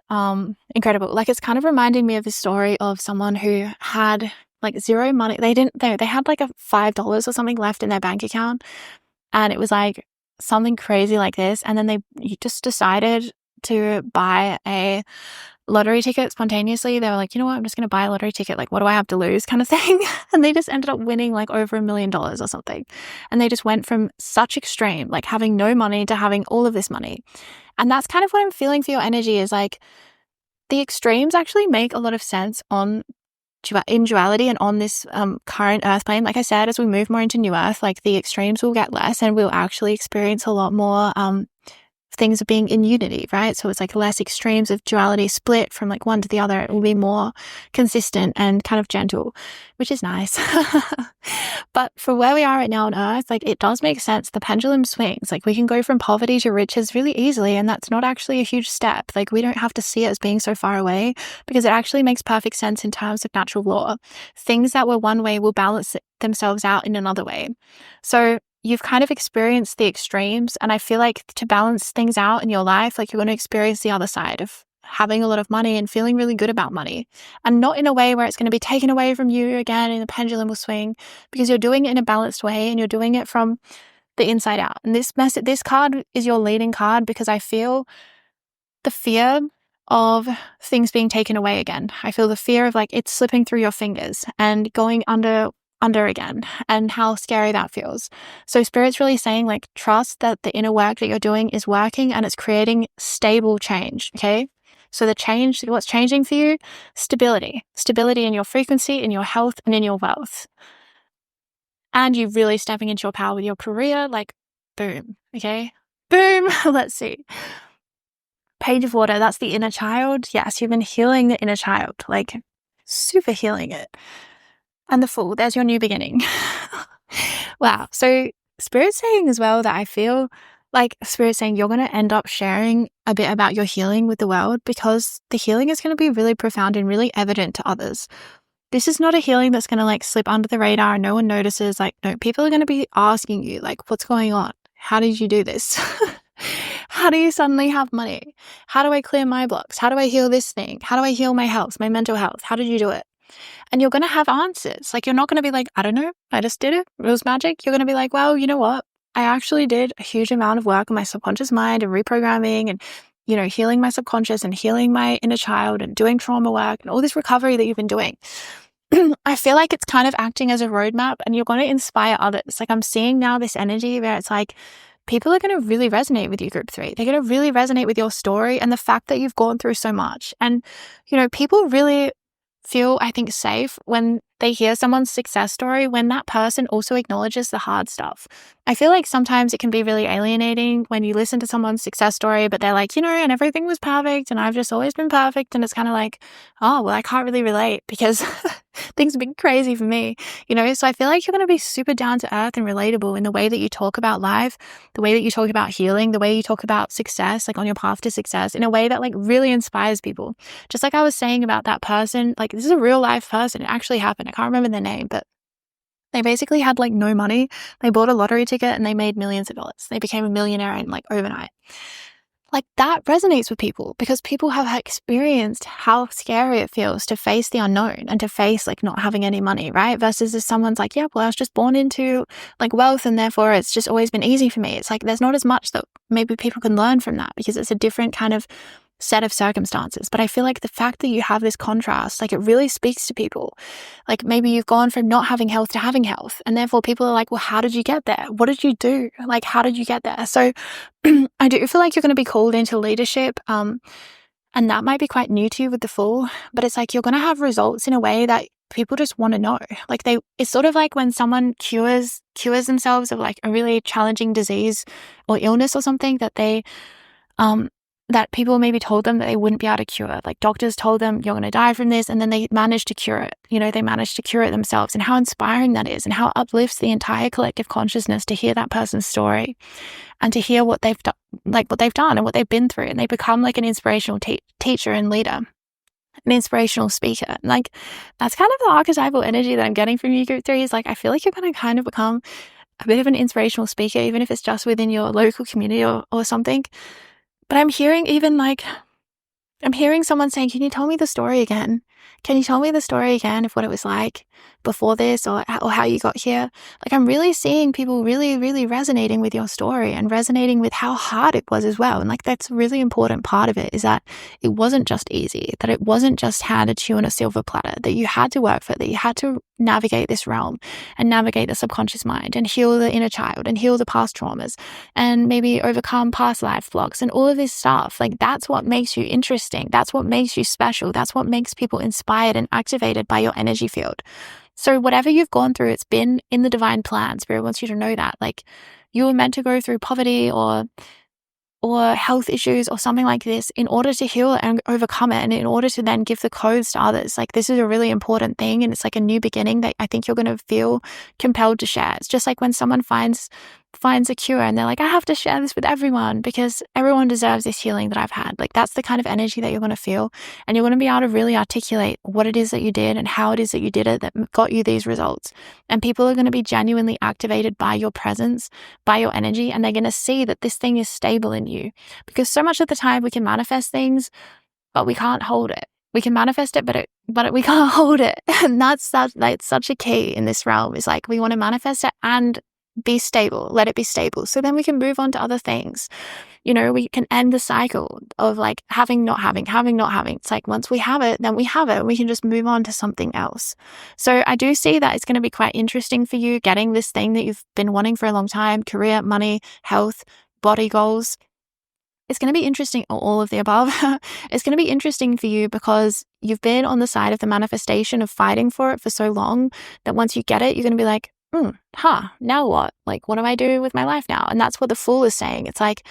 incredible. Like it's kind of reminding me of the story of someone who had like zero money. They had like a $5 or something left in their bank account, and it was like something crazy like this. And then they just decided to buy a lottery ticket spontaneously. They were like, you know what, I'm just going to buy a lottery ticket. Like, what do I have to lose kind of thing? And they just ended up winning like over $1 million or something. And they just went from such extreme, like having no money to having all of this money. And that's kind of what I'm feeling for your energy is like the extremes actually make a lot of sense in duality and on this current earth plane. Like I said, as we move more into new earth, like the extremes will get less and we'll actually experience a lot more things of being in unity, right? So it's like less extremes of duality split from like one to the other. It will be more consistent and kind of gentle, which is nice. But for where we are right now on earth, like it does make sense. The pendulum swings. Like we can go from poverty to riches really easily, and that's not actually a huge step. Like we don't have to see it as being so far away because it actually makes perfect sense in terms of natural law. Things that were one way will balance themselves out in another way. So you've kind of experienced the extremes, and I feel like to balance things out in your life, like you're going to experience the other side of having a lot of money and feeling really good about money, and not in a way where it's going to be taken away from you again and the pendulum will swing, because you're doing it in a balanced way and you're doing it from the inside out. And this card is your leading card because I feel the fear of things being taken away again. I feel the fear of like it's slipping through your fingers and going under again, and how scary that feels. So Spirit's really saying like trust that the inner work that you're doing is working and it's creating stable change. Okay, so what's changing for you? Stability in your frequency, in your health, and in your wealth. And you're really stepping into your power with your career, like boom. Okay, boom. Let's see, Page of Water, that's the inner child. Yes, you've been healing the inner child, like super healing it. And the Fool, there's your new beginning. Wow. So Spirit's saying as well that I feel like Spirit's saying you're going to end up sharing a bit about your healing with the world, because the healing is going to be really profound and really evident to others. This is not a healing that's going to like slip under the radar and no one notices. Like, no, people are going to be asking you like, what's going on? How did you do this? How do you suddenly have money? How do I clear my blocks? How do I heal this thing? How do I heal my health, my mental health? How did you do it? And you're going to have answers. Like, you're not going to be like, I don't know, I just did it. It was magic. You're going to be like, well, you know what? I actually did a huge amount of work on my subconscious mind and reprogramming and healing my subconscious and healing my inner child and doing trauma work and all this recovery that you've been doing, I feel like it's kind of acting as a roadmap, and you're going to inspire others. Like, I'm seeing now this energy where it's like people are going to really resonate with you, group 3. They're going to really resonate with your story and the fact that you've gone through so much. And, people really feel, I think, safe when they hear someone's success story, when that person also acknowledges the hard stuff. I feel like sometimes it can be really alienating when you listen to someone's success story, but they're like, and everything was perfect and I've just always been perfect. And it's kind of like, oh, well, I can't really relate because things have been crazy for me, So I feel like you're going to be super down to earth and relatable in the way that you talk about life, the way that you talk about healing, the way you talk about success, like on your path to success, in a way that like really inspires people. Just like I was saying about that person, like this is a real life person. It actually happened. I can't remember their name, but they basically had like no money. They bought a lottery ticket and they made millions of dollars. They became a millionaire in like overnight. Like that resonates with people because people have experienced how scary it feels to face the unknown and to face like not having any money, right? Versus if someone's like, yeah, well, I was just born into like wealth and therefore it's just always been easy for me. It's like there's not as much that maybe people can learn from that because it's a different kind of set of circumstances. But I feel like the fact that you have this contrast, like it really speaks to people. Like maybe you've gone from not having health to having health, and therefore people are like, well, how did you get there? What did you do? Like, how did you get there? So I do feel like you're going to be called into leadership. And that might be quite new to you with the Fool, but it's like you're going to have results in a way that people just want to know. Like it's sort of like when someone cures themselves of like a really challenging disease or illness or something that they that people maybe told them that they wouldn't be able to cure. Like doctors told them, you're going to die from this, and then they managed to cure it. They managed to cure it themselves, and how inspiring that is and how it uplifts the entire collective consciousness to hear that person's story and to hear what they've done, and what they've been through. And they become like an inspirational teacher and leader, an inspirational speaker. Like that's kind of the archetypal energy that I'm getting from you, group 3, is like, I feel like you're going to kind of become a bit of an inspirational speaker, even if it's just within your local community or something. But I'm hearing someone saying, can you tell me the story again? Can you tell me the story again of what it was like before this or how you got here? Like I'm really seeing people really, really resonating with your story and resonating with how hard it was as well. And like that's a really important part of it, is that it wasn't just easy, that it wasn't just handed to you on a silver platter, that you had to work for it, that you had to navigate this realm and navigate the subconscious mind and heal the inner child and heal the past traumas and maybe overcome past life blocks and all of this stuff. Like that's what makes you interesting. That's what makes you special. That's what makes people inspired and activated by your energy field. So whatever you've gone through, it's been in the divine plan. Spirit wants you to know that. Like you were meant to go through poverty or health issues or something like this in order to heal it and overcome it, and in order to then give the codes to others. Like this is a really important thing, and it's like a new beginning that I think you're going to feel compelled to share. It's just like when someone finds a cure and they're like, I have to share this with everyone because everyone deserves this healing that I've had. Like that's the kind of energy that you're going to feel, and you're going to be able to really articulate what it is that you did and how it is that you did it that got you these results. And people are going to be genuinely activated by your presence, by your energy, and they're going to see that this thing is stable in you. Because so much of the time we can manifest things, but we can't hold it. We can manifest it, but we can't hold it. And that's such a key in this realm, is like we want to manifest it and be stable, let it be stable. So then we can move on to other things. We can end the cycle of like having, not having. It's like once we have it, then we have it. We can just move on to something else. So I do see that it's going to be quite interesting for you getting this thing that you've been wanting for a long time: career, money, health, body goals. It's going to be interesting, all of the above. It's going to be interesting for you because you've been on the side of the manifestation of fighting for it for so long that once you get it, you're going to be like, now what? Like, what do I do with my life now? And that's what the Fool is saying. It's like,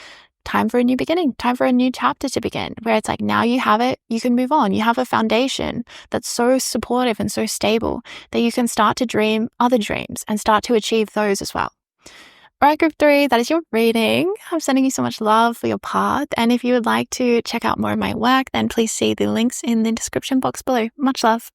time for a new beginning, time for a new chapter to begin, where it's like, now you have it, you can move on. You have a foundation that's so supportive and so stable that you can start to dream other dreams and start to achieve those as well. All right, group 3, that is your reading. I'm sending you so much love for your path. And if you would like to check out more of my work, then please see the links in the description box below. Much love.